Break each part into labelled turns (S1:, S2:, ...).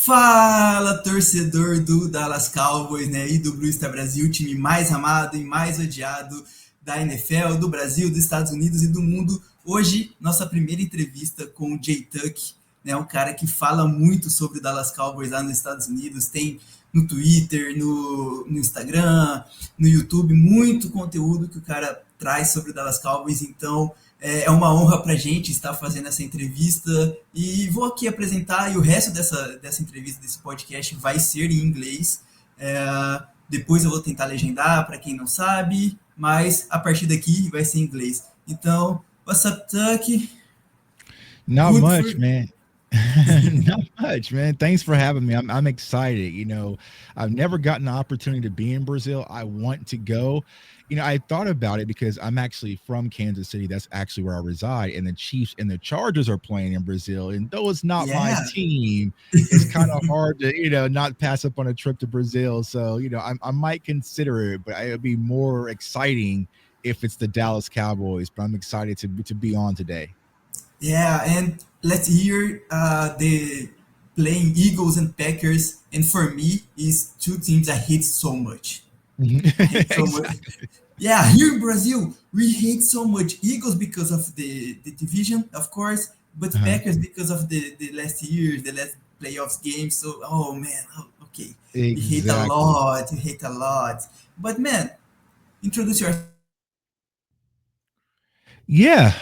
S1: Fala, torcedor do Dallas Cowboys, né, e do Blue Star Brasil, time mais amado e mais odiado da NFL, do Brasil, dos Estados Unidos e do mundo. Hoje, nossa primeira entrevista com o Jay Tuck, né, um cara que fala muito sobre o Dallas Cowboys lá nos Estados Unidos, tem no Twitter, no Instagram, no YouTube, muito conteúdo que o cara traz sobre o Dallas Cowboys, então é uma honra para a gente estar fazendo essa entrevista e vou aqui apresentar, e o resto dessa entrevista, desse podcast, vai ser em inglês. Depois eu vou tentar legendar para quem não sabe, mas a partir daqui vai ser em inglês. Então, what's up, Tuck?
S2: Not much, man. Not much, man. Thanks for having me. I'm excited. You know, I've never gotten the opportunity to be in Brazil. I want to go. You know, I thought about it because I'm actually from Kansas City. That's actually where I reside. And the Chiefs and the Chargers are playing in Brazil. And though it's not my team, it's kind of hard to, not pass up on a trip to Brazil. So, I might consider it, but it'll be more exciting if it's the Dallas Cowboys. But I'm excited to be on today.
S1: Yeah, and let's hear the playing Eagles and Packers. And for me, is two teams I hate so much. So much. Yeah, here in Brazil, we hate so much Eagles because of the division, of course, but Packers because of the last years, the last playoffs games. So, okay.
S2: Exactly.
S1: We hate a lot. But man, introduce yourself.
S2: Yeah.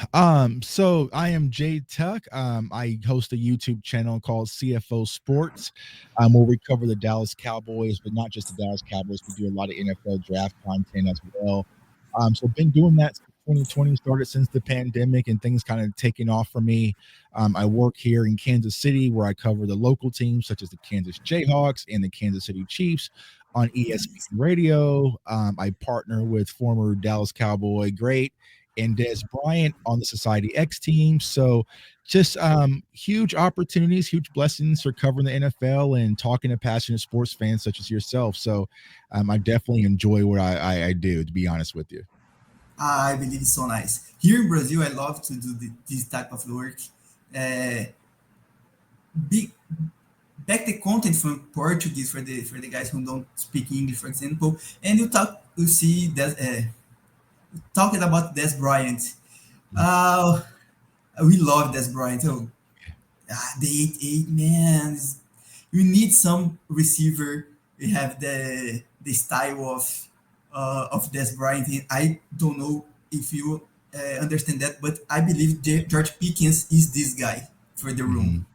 S2: So I am Jay Tuck. I host a YouTube channel called CFO Sports, where we cover the Dallas Cowboys, but not just the Dallas Cowboys. We do a lot of NFL draft content as well. So I've been doing that since 2020, started since the pandemic, and things kind of taking off for me. I work here in Kansas City, where I cover the local teams such as the Kansas Jayhawks and the Kansas City Chiefs on ESPN Radio. I partner with former Dallas Cowboy great and Dez Bryant on the Society X team. So just huge opportunities, huge blessings for covering the NFL and talking to passionate sports fans such as yourself. So I definitely enjoy what I do, to be honest with you.
S1: I believe it's so nice. Here in Brazil, I love to do this type of work. Back the content from Portuguese for the guys who don't speak English, for example, and you see that talking about Dez Bryant. We love Dez Bryant. The 8-8, man. You need some receiver. We have the style of Dez Bryant. I don't know if you understand that, but I believe George Pickens is this guy for the room.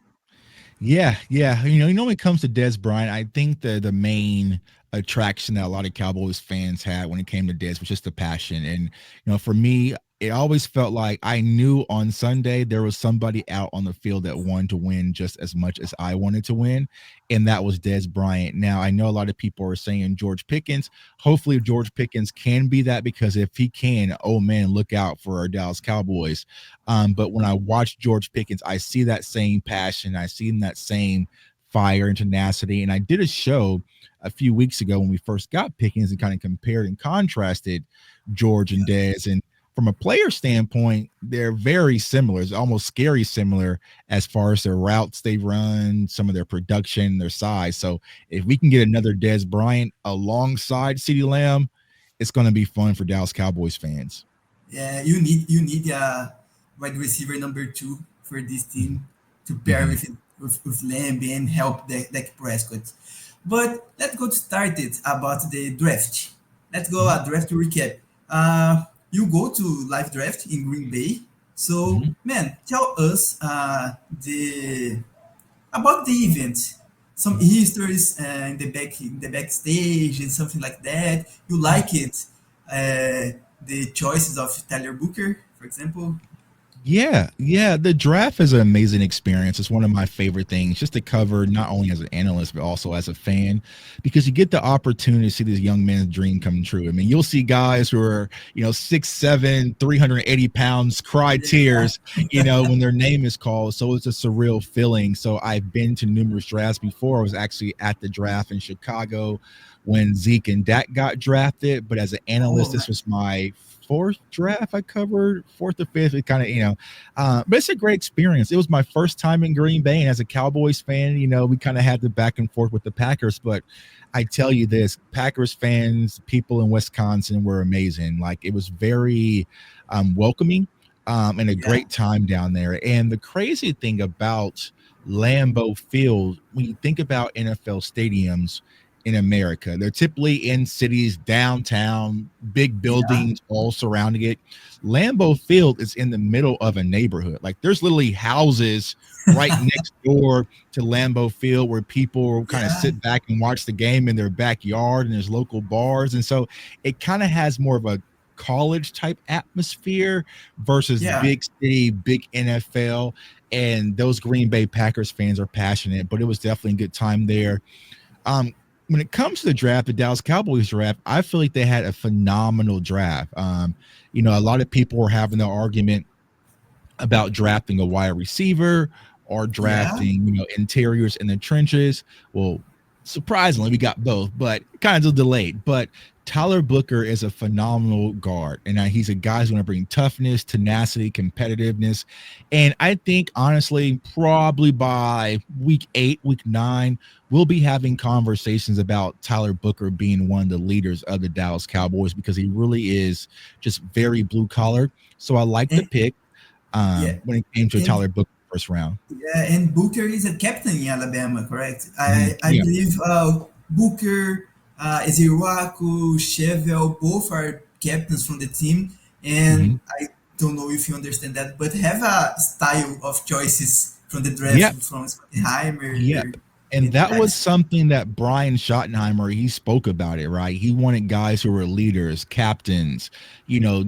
S2: Yeah. When it comes to Dez Bryant, I think the main attraction that a lot of Cowboys fans had when it came to Dez was just the passion. And, for me, it always felt like I knew on Sunday there was somebody out on the field that wanted to win just as much as I wanted to win, and that was Dez Bryant. Now, I know a lot of people are saying George Pickens. Hopefully George Pickens can be that, because if he can, oh man, look out for our Dallas Cowboys. But when I watch George Pickens, I see that same passion. I see that same fire and tenacity. And I did a show a few weeks ago when we first got Pickens and kind of compared and contrasted George and Dez. And from a player standpoint, they're very similar. It's almost scary similar as far as their routes they run, some of their production, their size. So if we can get another Dez Bryant alongside CeeDee Lamb, it's going to be fun for Dallas Cowboys fans.
S1: Yeah, you need a wide receiver number 2 for this team to pair with Lamb and help Dak Prescott. But let's go started about the draft. Let's go a draft recap. You go to live draft in Green Bay. So, man, tell us about the event. Some histories in the backstage and something like that. You like it? The choices of Tyler Booker, for example.
S2: Yeah. The draft is an amazing experience. It's one of my favorite things just to cover, not only as an analyst, but also as a fan, because you get the opportunity to see this young man's dream come true. I mean, you'll see guys who are, 6'7", 380 pounds, cry tears, when their name is called. So it's a surreal feeling. So I've been to numerous drafts before. I was actually at the draft in Chicago when Zeke and Dak got drafted. But as an analyst, this was my fourth draft I covered, fourth or fifth. It kind of, but it's a great experience. It was my first time in Green Bay, and as a Cowboys fan, we kind of had the back and forth with the Packers. But I tell you this, Packers fans, people in Wisconsin were amazing. Like, it was very welcoming and a great time down there. And the crazy thing about Lambeau Field, when you think about NFL stadiums in America, they're typically in cities, downtown, big buildings all surrounding it. Lambeau Field is in the middle of a neighborhood. Like, there's literally houses right next door to Lambeau Field where people kind of sit back and watch the game in their backyard, and there's local bars. And so it kind of has more of a college type atmosphere versus big city, big NFL. And those Green Bay Packers fans are passionate, but it was definitely a good time there. When it comes to the draft, the Dallas Cowboys draft, I feel like they had a phenomenal draft. A lot of people were having the argument about drafting a wide receiver or drafting, interiors in the trenches. Well, surprisingly, we got both, but kind of delayed. But Tyler Booker is a phenomenal guard, and he's a guy who's going to bring toughness, tenacity, competitiveness. And I think, honestly, probably by week 8, week 9, we'll be having conversations about Tyler Booker being one of the leaders of the Dallas Cowboys, because he really is just very blue collar. So I like the pick when it came to Tyler Booker first round.
S1: Yeah, and Booker is a captain in Alabama, correct? I believe Booker, Eziraku, Chevelle, both are captains from the team. And I don't know if you understand that, but have a style of choices from the draft from Schottenheimer.
S2: Yeah. And that was something that Brian Schottenheimer, he spoke about it, right? He wanted guys who were leaders, captains,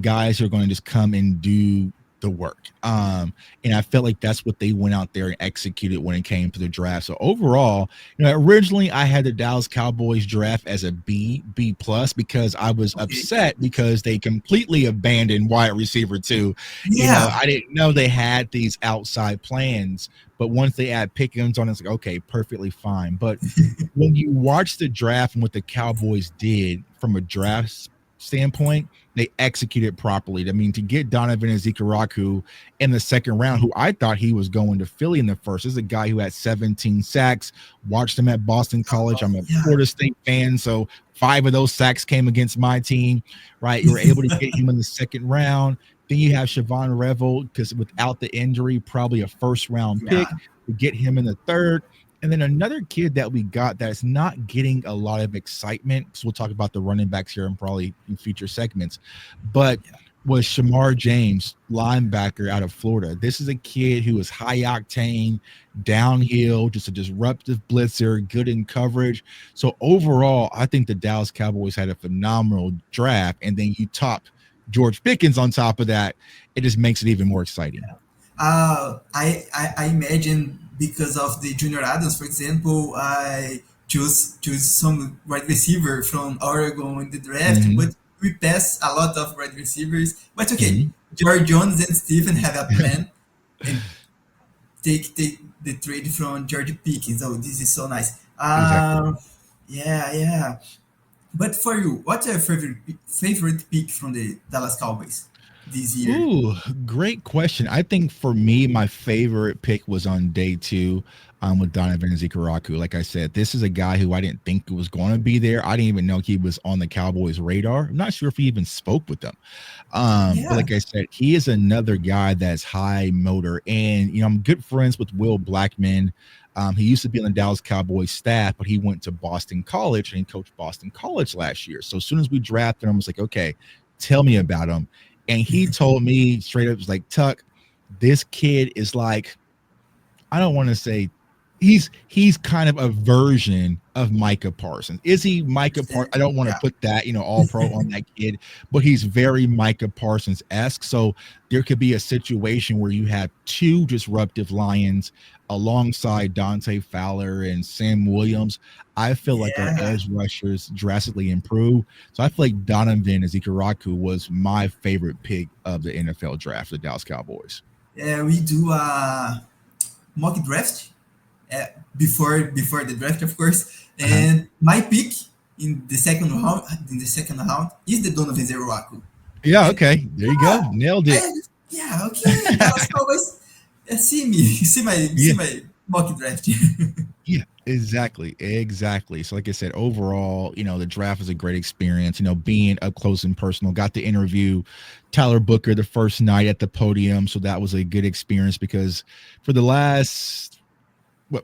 S2: guys who are going to just come and do the work. And I felt like that's what they went out there and executed when it came to the draft. So overall, originally I had the Dallas Cowboys draft as a B plus, because I was upset because they completely abandoned wide receiver 2. I didn't know they had these outside plans, but once they add Pickens on, it's like, okay, perfectly fine. But when you watch the draft and what the Cowboys did from a draft standpoint, they executed properly. I mean, to get Donovan Eziraku in the second round, who I thought he was going to Philly in the first. This is a guy who had 17 sacks, watched him at Boston College. I'm a Florida State fan, so 5 of those sacks came against my team, right? You were able to get him in the second round. Then you have Siobhan Revel, because without the injury, probably a first round pick, to get him in the third. And then another kid that we got that's not getting a lot of excitement, because we'll talk about the running backs here and probably in future segments, but was Shamar James, linebacker out of Florida. This is a kid who is high octane, downhill, just a disruptive blitzer, good in coverage. So overall, I think the Dallas Cowboys had a phenomenal draft. And then you top George Pickens on top of that, it just makes it even more exciting.
S1: I imagine, because of the Junior Adams, for example, I choose some wide receiver from Oregon in the draft, but we pass a lot of wide receivers. But okay, George Jones and Stephen have a plan and take the trade from George Pickens. Oh, this is so nice. Yeah. But for you, what's your favorite pick from the Dallas Cowboys this year?
S2: Ooh, great question. I think for me, my favorite pick was on day 2 with Donovan Eziraku. Like I said, this is a guy who I didn't think was going to be there. I didn't even know he was on the Cowboys' radar. I'm not sure if he even spoke with them. But like I said, he is another guy that's high motor. And, I'm good friends with Will Blackman. He used to be on the Dallas Cowboys staff, but he went to Boston College and he coached Boston College last year. So as soon as we drafted him, I was like, okay, tell me about him. And he told me straight up, was like, Tuck, this kid is like, I don't want to say, he's kind of a version of Micah Parsons. Is he Micah Parsons? I don't want to put that, all pro on that kid, but he's very Micah Parsons-esque. So there could be a situation where you have 2 disruptive Lions alongside Dante Fowler and Sam Williams. I feel like our edge rushers drastically improve. So I feel like Donovan Eziraku was my favorite pick of the NFL draft, the Dallas Cowboys.
S1: Yeah, we do a mock draft before the draft, of course. And my pick in the second round is the Donovan Eziraku.
S2: Yeah,
S1: And
S2: okay. There you go.
S1: yeah,
S2: Nailed it.
S1: yeah, okay. Dallas Cowboys. See me, see
S2: Yeah.
S1: my mock draft.
S2: Yeah, exactly. Exactly. So like I said, overall, the draft was a great experience, being up close and personal. Got to interview Tyler Booker the first night at the podium. So that was a good experience because for the last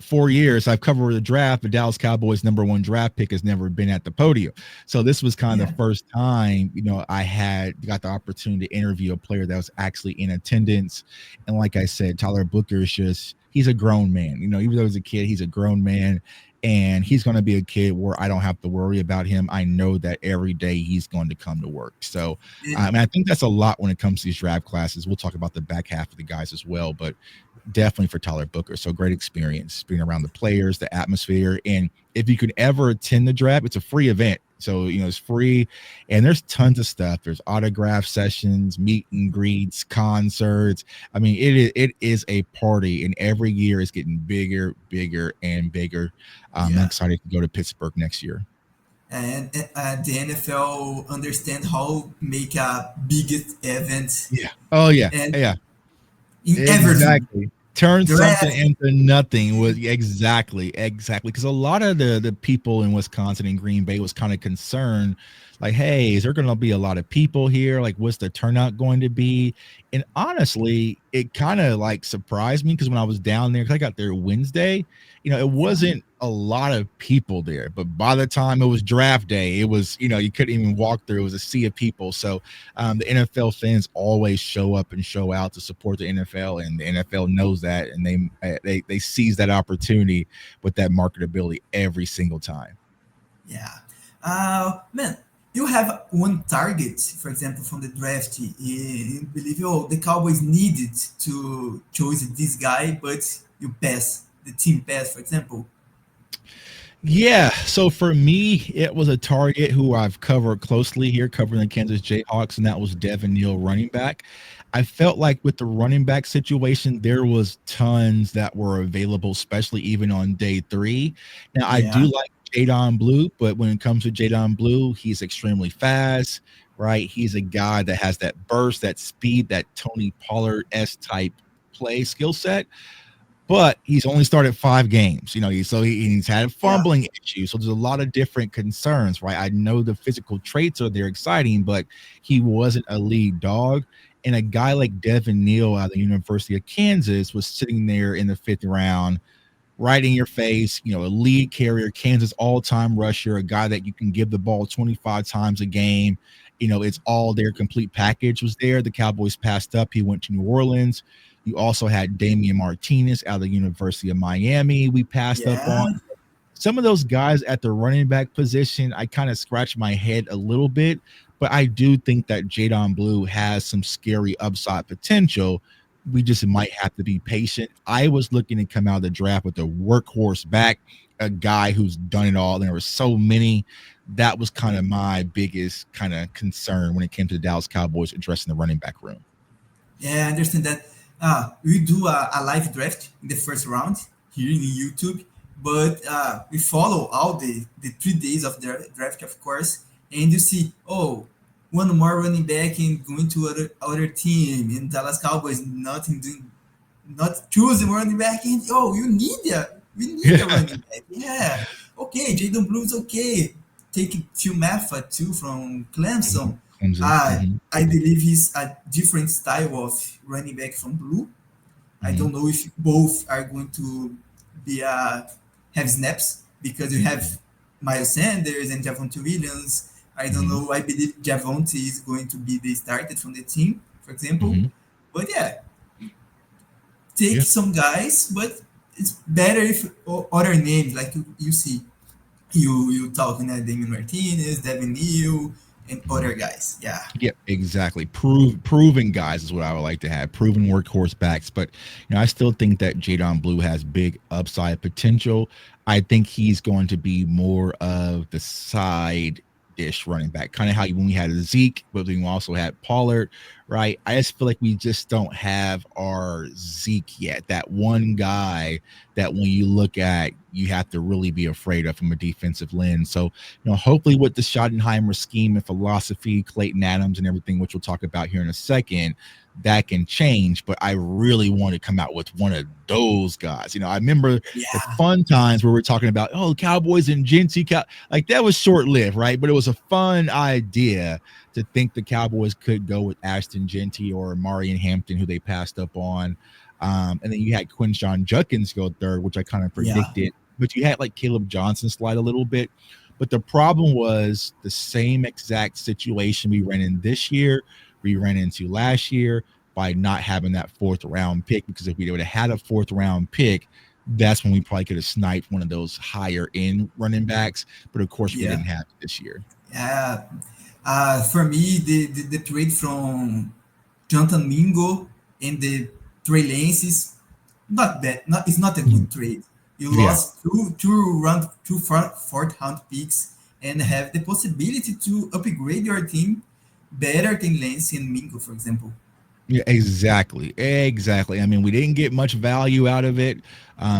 S2: 4 years I've covered the draft, the Dallas Cowboys #1 draft pick has never been at the podium. So this was kind of
S1: Yeah,
S2: the first time, I had got the opportunity to interview a player that was actually in attendance. And like I said, Tyler Booker is he's a grown man. Even though he's a kid, he's a grown man. And he's going to be a kid where I don't have to worry about him. I know that every day he's going to come to work. So
S1: and
S2: I think that's a lot when it comes to these draft classes. We'll talk about the back half of the guys as well, but definitely for Tyler Booker. So great experience being around the players, the atmosphere. And if you could ever attend the draft, it's a free event. So, it's free and there's tons of stuff. There's autograph sessions, meet and greets, concerts. I mean, it is a party and every year is getting bigger, bigger and bigger. I'm
S1: yeah,
S2: excited to go to Pittsburgh next year.
S1: and the NFL understand how make a biggest event
S2: Yeah. Oh yeah.
S1: and
S2: Yeah.
S1: in everything.
S2: Exactly. Turn something
S1: Draft,
S2: into nothing was exactly. Because a lot of the people in Wisconsin and Green Bay was kind of concerned, like, hey, is there going to be a lot of people here? Like, what's the turnout going to be? And honestly, it kind of like surprised me because when I was down there, because I got there Wednesday, it
S1: yeah,
S2: wasn't a lot of people there. But by the time it was draft day, it was, you couldn't even walk through. It was a sea of people. So the NFL fans always show up and show out to support the NFL, and the NFL knows that, and they seize that opportunity with that marketability every single time.
S1: yeah. Man, you have one target, for example, from the draft. You believe, oh, the Cowboys needed to choose this guy, but you pass the team pass, for example.
S2: Yeah, so for me, it was a target who I've covered closely here, covering the Kansas Jayhawks, and that was Devin Neal, running back. I felt like with the running back situation, there was tons that were available, especially even on day 3. Now, I do
S1: Yeah,
S2: like Jadon Blue, but when it comes to Jadon Blue, he's extremely fast, right? He's a guy that has that burst, that speed, that Tony Pollard-esque type play skill set, but he's only started 5 games. He's had
S1: yeah,
S2: fumbling issues. So there's a lot of different concerns, right? I know the physical traits are they're exciting, but he wasn't a lead dog. And a guy like Devin Neal out of the University of Kansas was sitting there in the 5th round, right in your face, a lead carrier, Kansas all-time rusher, a guy that you can give the ball 25 times a game. It's all their complete package was there. The Cowboys passed up. He went to New Orleans. You also had Damian Martinez out of the University of Miami. We passed up on
S1: yeah,
S2: some of those guys at the running back position. I kind of scratched my head a little bit, but I do think that Jadon Blue has some scary upside potential. We just might have to be patient. I was looking to come out of the draft with a workhorse back, a guy who's done it all. There were so many. That was kind of my biggest kind of concern when it came to the Dallas Cowboys addressing the running back room.
S1: yeah. I understand that. We do a live draft in the first round here in YouTube, but we follow all the 3 days of the draft, of course, and you see, oh, one more running back and going to other team, and Dallas Cowboys nothing doing, not choosing running back, and oh, we need a
S2: Yeah.
S1: running back, yeah, okay, Jaden Blue is okay, take Phil Maffa too from Clemson.
S2: Clemson. Mhm.
S1: I believe he's a different style of running back from Blue. I
S2: Mhm.
S1: don't know if both are going to be have snaps because you have Miles Sanders and Javonte Williams. I don't
S2: Mhm.
S1: know. I believe Javonte is going to be the starter from the team, for example.
S2: Mhm.
S1: But yeah, take
S2: Yeah.
S1: some guys, but it's better if other names like you see you talking at Damian Martinez, Devin Neal, and
S2: Mhm.
S1: other guys. Yeah,
S2: Yeah, exactly. Proven guys is what I would like to have. Proven workhorse backs. But I still think that Jadon Blue has big upside potential. I think he's going to be more of the side ish running back, kind of how when we had Zeke, but we also had Pollard, right? I just feel like we just don't have our Zeke yet. That one guy that when you look at, you have to really be afraid of from a defensive lens. So, hopefully with the Schottenheimer scheme and philosophy, Clayton Adams and everything, which we'll talk about here in a second, that can change. But I really want to come out with one of those guys. I remember the fun times where we're talking about, Cowboys and Genty, like that was short-lived, right? But it was a fun idea to think the Cowboys could go with Ashton Genty or Marion Hampton, who they passed up on. And then you had Quinshawn Judkins go third, which I kind of predicted. Yeah. But you had like Caleb Johnson slide a little bit. But the problem was the same exact situation we ran in this year, we ran into last year by not having that fourth round pick. Because if we would have had a fourth round pick, that's when we probably could have sniped one of those higher end running backs. But of course, we didn't have it this year.
S1: Yeah. For me, the trade from Jonathan Mingo and the Trey Lance is not bad. It's not a good trade. You lost two fourth round picks and have the possibility to upgrade your team better than Lance and Mingo, for example.
S2: Yeah, exactly. I mean, we didn't get much value out of it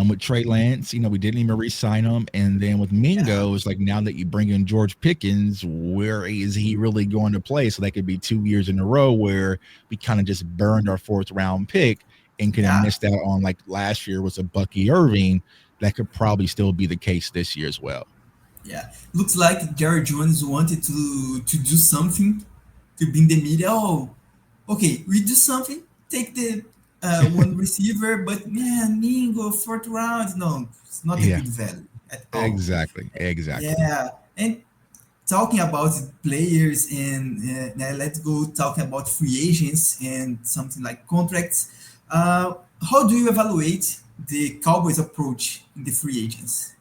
S2: with Trey Lance. We didn't even re-sign him. And then with Mingo, it's like now that you bring in George Pickens, where is he really going to play? So that could be 2 years in a row where we kind of just burned our fourth round pick and could have missed out on, like last year was a Bucky Irving. That could probably still be the case this year as well.
S1: Yeah. Looks like Jerry Jones wanted to do something to be in the media. Okay, we do something, take the one receiver, but man, Mingo, fourth round, no, it's not a good value at all.
S2: Exactly.
S1: Yeah, and talking about players, and let's go talking about free agents and something like contracts. How do you evaluate the Cowboys' approach in the free agents?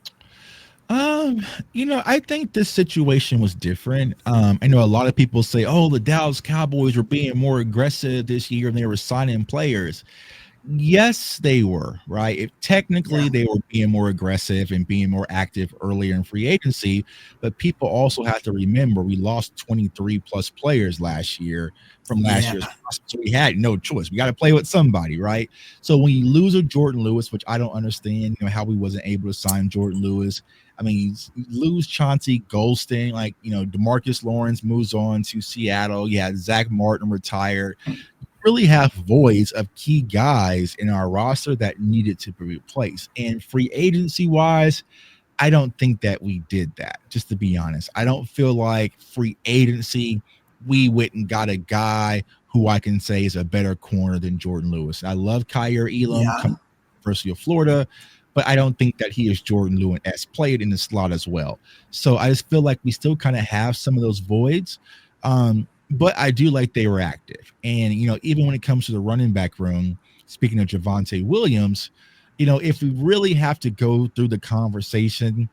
S2: I think this situation was different. I know a lot of people say, the Dallas Cowboys were being more aggressive this year and they were signing players. Yes, they were, right? Technically, they were being more aggressive and being more active earlier in free agency, but people also have to remember we lost 23 plus players last year from last year's process, so we had no choice. We got to play with somebody, right? So when you lose a Jordan Lewis, which I don't understand, how we wasn't able to sign Jordan Lewis. I mean, you lose Chauncey Golston, like, DeMarcus Lawrence moves on to Seattle. Yeah, Zach Martin retired. Really have voids of key guys in our roster that needed to be replaced. And free agency wise, I don't think that we did that, just to be honest. I don't feel like free agency, we went and got a guy who I can say is a better corner than Jordan Lewis. I love Kyer Elam, coming from the University of Florida, but I don't think that he is Jordan Lewis played in the slot as well. So I just feel like we still kind of have some of those voids. But I do like they were active. And, even when it comes to the running back room, speaking of Javonte Williams, if we really have to go through the conversation,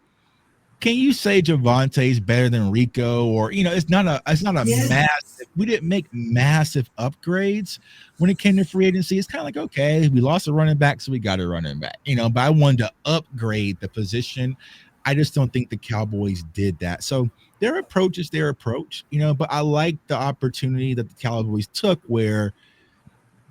S2: can you say Javonte's better than Rico? Or, it's not a massive, we didn't make massive upgrades when it came to free agency. It's kind of like, okay, we lost a running back, so we got a running back, but I wanted to upgrade the position. I just don't think the Cowboys did that. So their approach is their approach, but I like the opportunity that the Cowboys took where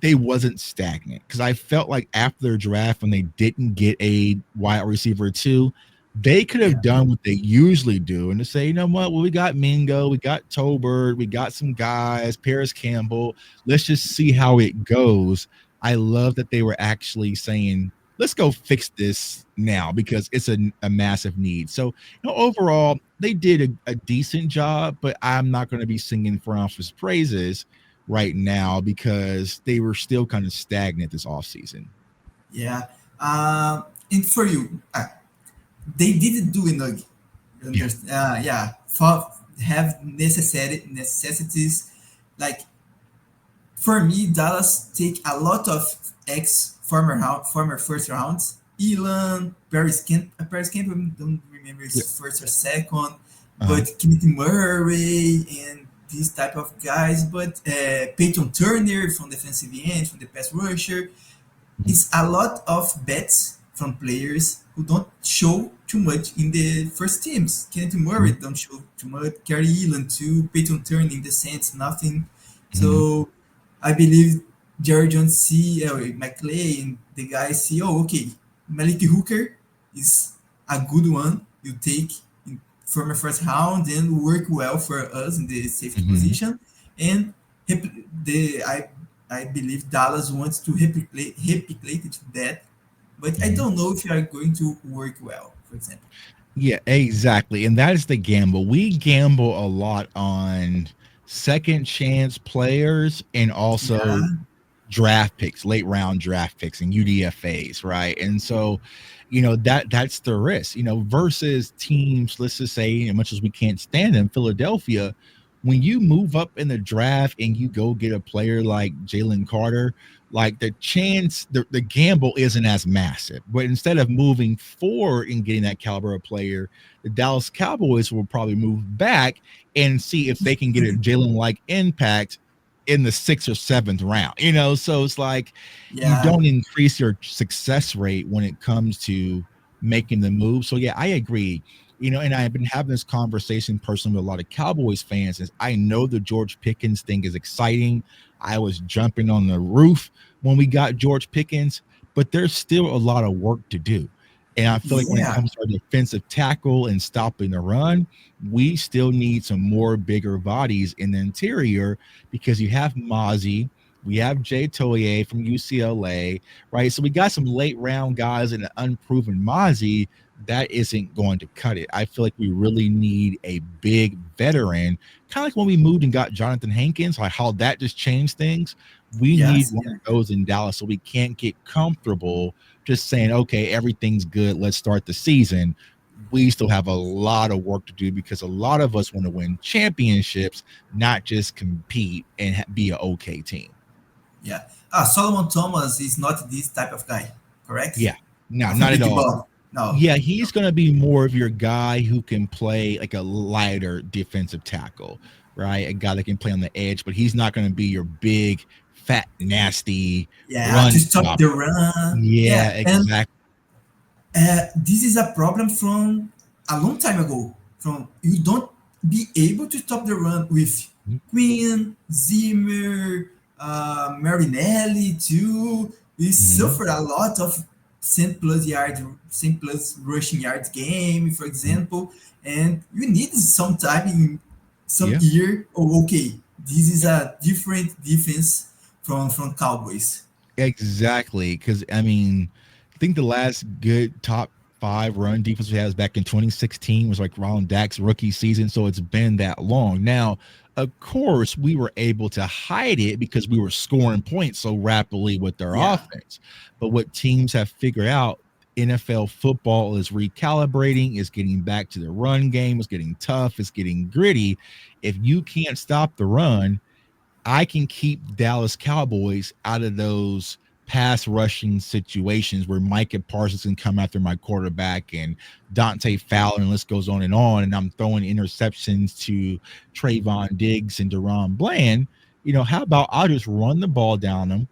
S2: they wasn't stagnant, because I felt like after their draft, when they didn't get a wide receiver 2, they could have done what they usually do and to say, well, we got Mingo, we got Tolbert, we got some guys, Paris Campbell. Let's just see how it goes. I love that they were actually saying, let's go fix this now because it's a massive need. So, overall, they did a decent job, but I'm not going to be singing Francis praises right now because they were still kind of stagnant this offseason.
S1: Yeah. And for you, they didn't do enough. Have necessities. Like, for me, Dallas take a lot of former first rounds. Elam, Paris Campbell, don't remember his first or second, but Kenneth Murray and these type of guys. But Peyton Turner from defensive end, from the pass rusher. It's a lot of bets from players who don't show too much in the first teams. Kenneth Murray don't show too much. Gary Elam too. Peyton Turner in the Saints, nothing. So I believe Jerry Jones see McClay and the guys see, oh, okay, Malik Hooker is a good one. You take from a first round and work well for us in the safety position. And I believe Dallas wants to replicate that, but I don't know if you are going to work well, for example.
S2: Yeah, exactly. And that is the gamble. We gamble a lot on second chance players and also draft picks, late round draft picks and UDFAs, right? And so, that's the risk, versus teams, let's just say, as much as we can't stand them, Philadelphia, when you move up in the draft and you go get a player like Jalen Carter, like the chance, the gamble isn't as massive. But instead of moving forward and getting that caliber of player, the Dallas Cowboys will probably move back and see if they can get a Jalen-like impact in the 6th or 7th round, so it's like you don't increase your success rate when it comes to making the move. So yeah, I agree. And I've been having this conversation personally with a lot of Cowboys fans. Is I know the George Pickens thing is exciting. I was jumping on the roof when we got George Pickens, but there's still a lot of work to do. And I feel like when it comes to our defensive tackle and stopping the run, we still need some more bigger bodies in the interior, because you have Mozzie, we have Jay Toye from UCLA, right? So we got some late round guys and an unproven Mozzie. That isn't going to cut it. I feel like we really need a big veteran, kind of like when we moved and got Jonathan Hankins, like how that just changed things. We need one of those in Dallas, so we can't get comfortable just saying, okay, everything's good, let's start the season. We still have a lot of work to do, because a lot of us want to win championships, not just compete and be an okay team.
S1: Yeah. Solomon Thomas is not this type of guy, correct?
S2: Yeah. No, not at all.
S1: No.
S2: Yeah, he's going to be more of your guy who can play like a lighter defensive tackle, right? A guy that can play on the edge, but he's not going to be your big, fat, nasty
S1: run to stop the run.
S2: Yeah, exactly.
S1: This is a problem from a long time ago. From you don't be able to stop the run with Quinn, Zimmer, Marinelli too. We suffer a lot of 100 plus rushing yards game, for example, and you need some time in some year. Oh, okay, this is a different defense from Cowboys.
S2: Exactly, because I think the last good top 5 run defense we had was back in 2016, was like Ron Dak's rookie season. So it's been that long. Now, of course, we were able to hide it because we were scoring points so rapidly with their offense. But what teams have figured out, NFL football is recalibrating, is getting back to the run game, is getting tough, is getting gritty. If you can't stop the run, I can keep Dallas Cowboys out of those pass rushing situations where Micah Parsons can come after my quarterback and Dante Fowler, and list goes on, and I'm throwing interceptions to Trayvon Diggs and Deron Bland. How about I'll just run the ball down them,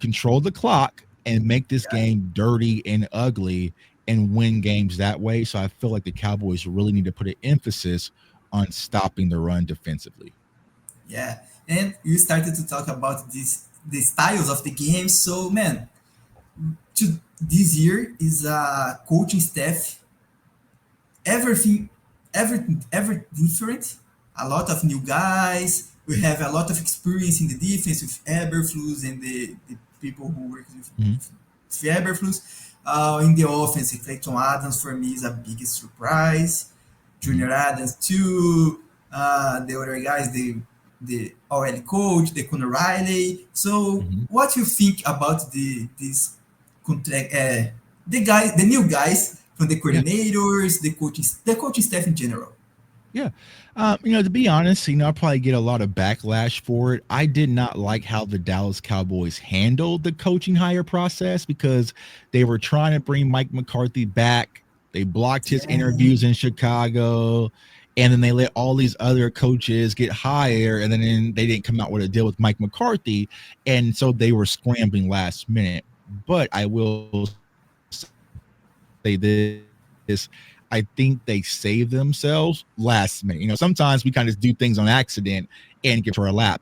S2: control the clock, and make this game dirty and ugly and win games that way. So I feel like the Cowboys really need to put an emphasis on stopping the run defensively.
S1: Yeah, and you started to talk about the styles of the game. So, man, this year is a coaching staff. Everything different. A lot of new guys. We have a lot of experience in the defense with Eberflus and the people who work with Eberflus. In the offense, Clayton Adams for me is a biggest surprise. Junior Adams too. The other guys, the already coach, the Conor Riley. So, what you think about this contract? The new guys from the coordinators, the coaching staff in general.
S2: Yeah. To be honest, I'll probably get a lot of backlash for it. I did not like how the Dallas Cowboys handled the coaching hire process, because they were trying to bring Mike McCarthy back. They blocked his interviews in Chicago, and then they let all these other coaches get hired, and then they didn't come out with a deal with Mike McCarthy, and so they were scrambling last minute. But I will say I think they save themselves last minute. Sometimes we kind of do things on accident and get to our lap,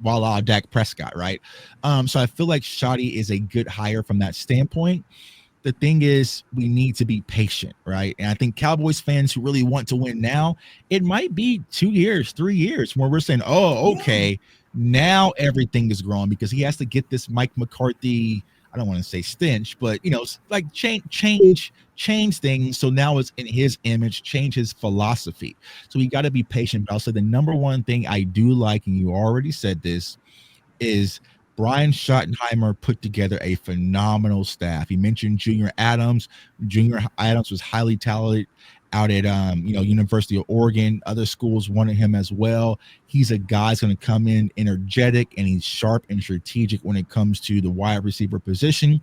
S2: voila, Dak Prescott, right? So I feel like Shoddy is a good hire from that standpoint. The thing is, we need to be patient, right? And I think Cowboys fans who really want to win now, it might be 2 years, 3 years where we're saying, oh, okay, now everything is growing because he has to get this Mike McCarthy, I don't want to say stench, but like change things. So now it's in his image, change his philosophy. So we got to be patient. But I'll say the number one thing I do like, and you already said this, is Brian Schottenheimer put together a phenomenal staff. He mentioned Junior Adams. Junior Adams was highly talented out at University of Oregon. Other schools wanted him as well. He's a guy who's going to come in energetic, and he's sharp and strategic when it comes to the wide receiver position.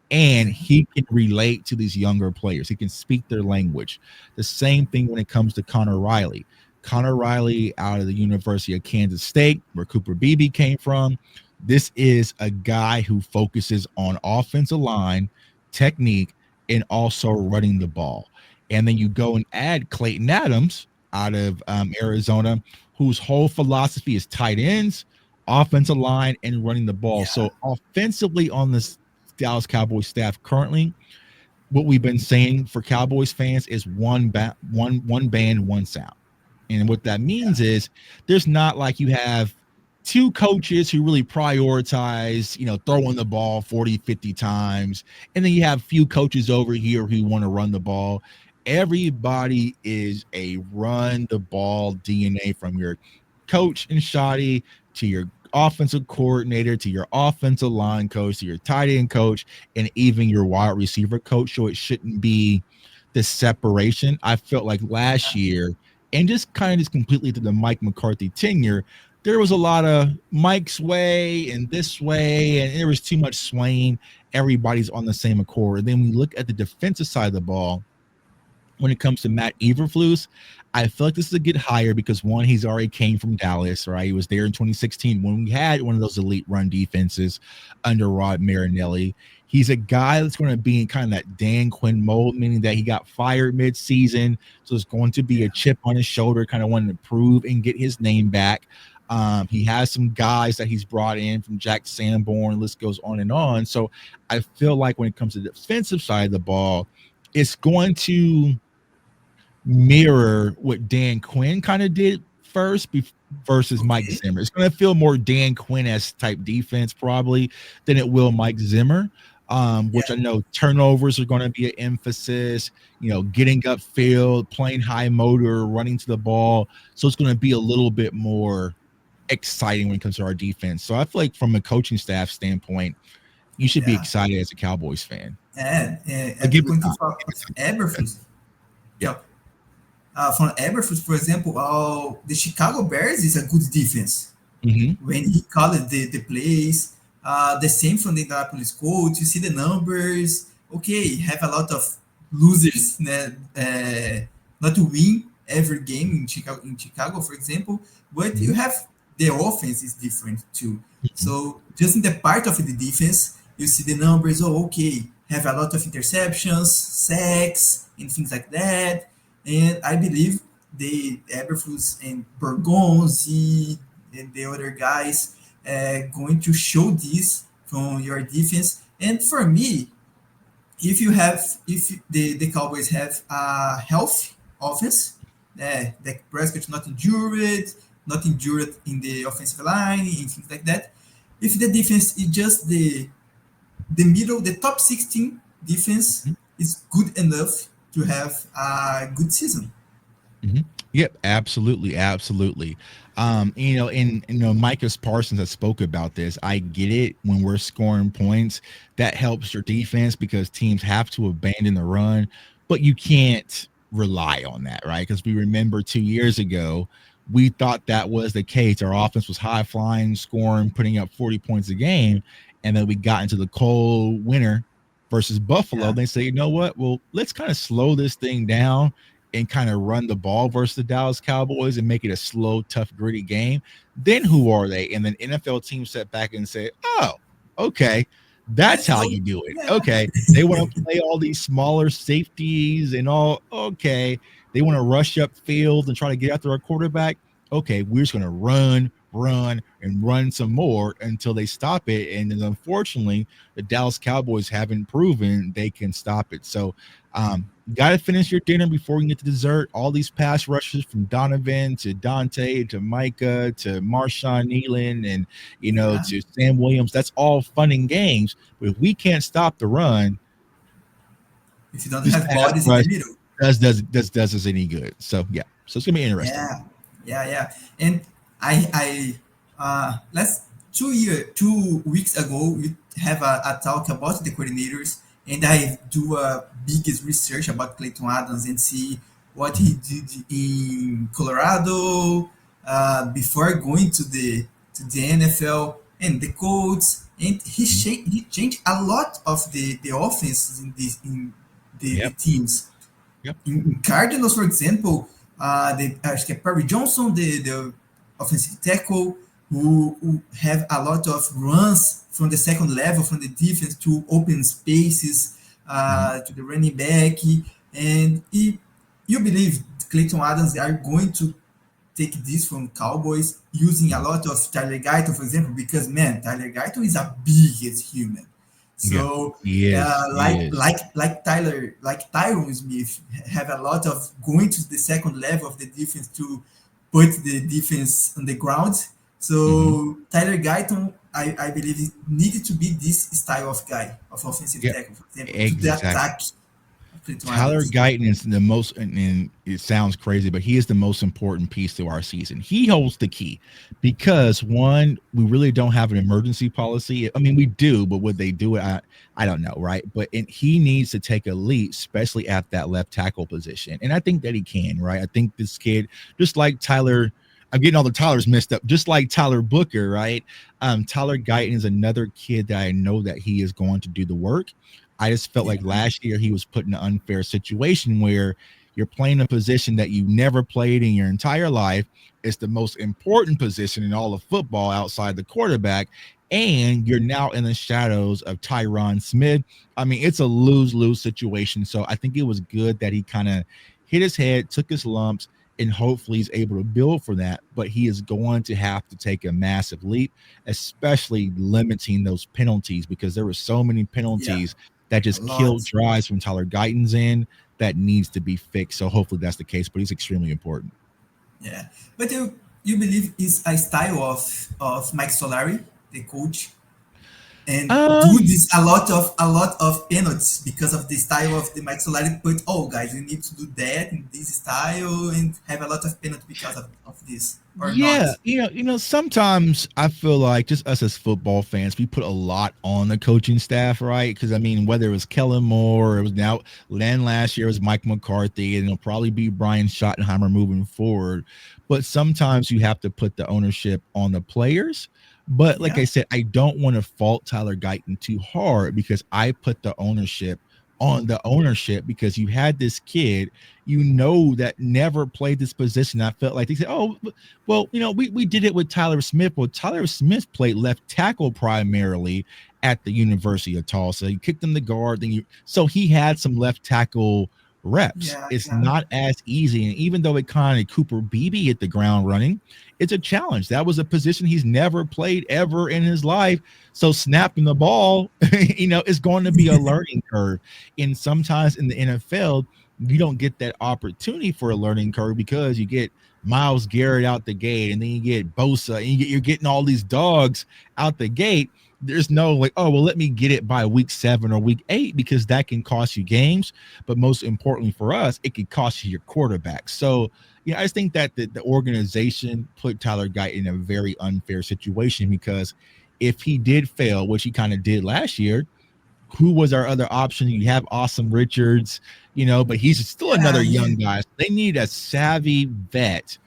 S2: And he can relate to these younger players. He can speak their language. The same thing when it comes to Connor Riley. Connor Riley out of the University of Kansas State, where Cooper Beebe came from. This is a guy who focuses on offensive line, technique, and also running the ball. And then you go and add Clayton Adams out of Arizona, whose whole philosophy is tight ends, offensive line, and running the ball. So offensively on this Dallas Cowboys staff currently, what we've been saying for Cowboys fans is one band, one sound. And what that means is there's not like you have two coaches who really prioritize, throwing the ball 40, 50 times. And then you have a few coaches over here who want to run the ball. Everybody is a run the ball DNA, from your coach and Shoddy to your offensive coordinator to your offensive line coach to your tight end coach and even your wide receiver coach. So it shouldn't be the separation. I felt like last year, and just completely to the Mike McCarthy tenure, there was a lot of Mike's way and this way, and there was too much swaying. Everybody's on the same accord. And then we look at the defensive side of the ball. When it comes to Matt Eberflus, I feel like this is a good hire because, one, he's already came from Dallas, right? He was there in 2016 when we had one of those elite run defenses under Rod Marinelli. He's a guy that's going to be in kind of that Dan Quinn mold, meaning that he got fired mid-season, so it's going to be a chip on his shoulder, kind of wanting to prove and get his name back. He has some guys that he's brought in from Jack Sanborn. List goes on and on. So I feel like when it comes to the defensive side of the ball, it's going to mirror what Dan Quinn kind of did first versus Mike Zimmer. It's going to feel more Dan Quinn-esque type defense probably than it will Mike Zimmer, which I know turnovers are going to be an emphasis, getting upfield, playing high motor, running to the ball. So it's going to be a little bit more exciting when it comes to our defense. So I feel like from a coaching staff standpoint, you should be excited as a Cowboys fan.
S1: And going to Eberflus. From Eberflus, for example, the Chicago Bears is a good defense.
S2: Mm-hmm.
S1: When he called the plays, the same from the Indianapolis Colts, you see the numbers. Okay, have a lot of losers, not to win every game in Chicago, for example, but you have the offense is different too. Mm-hmm. So just in the part of the defense, you see the numbers. Oh, okay, have a lot of interceptions, sacks, and things like that. And I believe the Eberflus and Bergonzi and the other guys going to show this from your defense. And for me, if the Cowboys have a healthy offense, the Prescott not injured in the offensive line and things like that. If the defense is just the middle, the top 16 defense is good enough to have a good season.
S2: Mm-hmm. Yep, absolutely. Micah Parsons has spoke about this. I get it. When we're scoring points, that helps your defense because teams have to abandon the run, but you can't rely on that, right? Because we remember 2 years ago, we thought that was the case. Our offense was high flying, scoring, putting up 40 points a game, and then we got into the cold winter versus Buffalo. They say, you know what? Well, let's kind of slow this thing down and kind of run the ball versus the Dallas Cowboys and make it a slow, tough, gritty game. Then who are they? And then NFL teams sat back and say, oh, okay, That's
S1: Let's
S2: how
S1: go.
S2: you do it.
S1: Yeah.
S2: Okay. They want to play all these smaller safeties and all. Okay. They want to rush up field and try to get after our quarterback. Okay. We're just going to and run some more until they stop it. And then unfortunately, the Dallas Cowboys haven't proven they can stop it. So, you got to finish your dinner before you get to dessert. All these pass rushes from Donovan to Dante to Micah to Marshawn Nealon and,
S1: Yeah.
S2: to Sam Williams. That's all fun and games. But if we can't stop the run,
S1: If you don't
S2: this
S1: have
S2: pass
S1: bodies in
S2: rush
S1: the middle.
S2: does us any good. So, yeah. So it's going to be interesting.
S1: Yeah. And last 2 weeks ago, we have a talk about the coordinators, and I do a biggest research about Clayton Adams and see what he did in Colorado before going to the NFL and the Colts, and he changed a lot of the offenses in the
S2: Yep.
S1: teams.
S2: Yep.
S1: In Cardinals, for example, acho que é Perry Johnson, the offensive tackle, who have a lot of runs from the second level, from the defense to open spaces, to the running back. And you believe Clayton Adams are going to take this from Cowboys using a lot of Tyler Guyton, for example, because, man, Tyler Guyton is a biggest human. So, like Tyron Smith, have a lot of going to the second level of the defense to put the defense on the ground. So Tyler Guyton, I believe, it needed to be this style of guy, of offensive tackle, for example, to the attack.
S2: Tyler Guyton is the most, and it sounds crazy, but he is the most important piece to our season. He holds the key because, one, we really don't have an emergency policy. I mean, we do, but would they do it? I don't know, right? But he needs to take a lead, especially at that left tackle position. And I think that he can, right? I think this kid, just like Tyler, I'm getting all the Tylers messed up, just like Tyler Booker, right? Tyler Guyton is another kid that I know that he is going to do the work. I just felt like last year he was put in an unfair situation where you're playing a position that you never played in your entire life. It's the most important position in all of football outside the quarterback. And you're now in the shadows of Tyron Smith. I mean, it's a lose-lose situation. So I think it was good that he kind of hit his head, took his lumps, and hopefully he's able to build for that. But he is going to have to take a massive leap, especially limiting those penalties, because there were so many penalties that just killed drives from Tyler Guyton's end that needs to be fixed. So hopefully that's the case, but he's extremely important.
S1: Yeah. But you believe it's a style of Mike Solari, the coach, and do this a lot of penalties because of the style of the Mike Solari. But guys, you need to do that in this style and have a lot of penalties because of this. Or not.
S2: Sometimes I feel like just us as football fans, we put a lot on the coaching staff, right? Because I mean, whether it was Kellen Moore, it was now Len last year, it was Mike McCarthy, and it'll probably be Brian Schottenheimer moving forward. But sometimes you have to put the ownership on the players. But like I said, I don't want to fault Tyler Guyton too hard because I put the ownership on the ownership because you had this kid, that never played this position. I felt like they said, we did it with Tyler Smith. Well, Tyler Smith played left tackle primarily at the University of Tulsa. You kicked him the guard, so he had some left tackle reps. It's not as easy. And even though it kind of Cooper Beebe hit the ground running, it's a challenge. That was a position he's never played ever in his life. So snapping the ball, is going to be a learning curve. And sometimes in the NFL, you don't get that opportunity for a learning curve because you get Myles Garrett out the gate, and then you get Bosa, and you're getting all these dogs out the gate. There's no let me get it by week 7 or week 8 because that can cost you games. But most importantly for us, it could cost you your quarterback. So, I just think that the organization put Tyler Guyton in a very unfair situation because if he did fail, which he kind of did last year, who was our other option? You have Awesome Richards, but he's still another young guy. So they need a savvy vet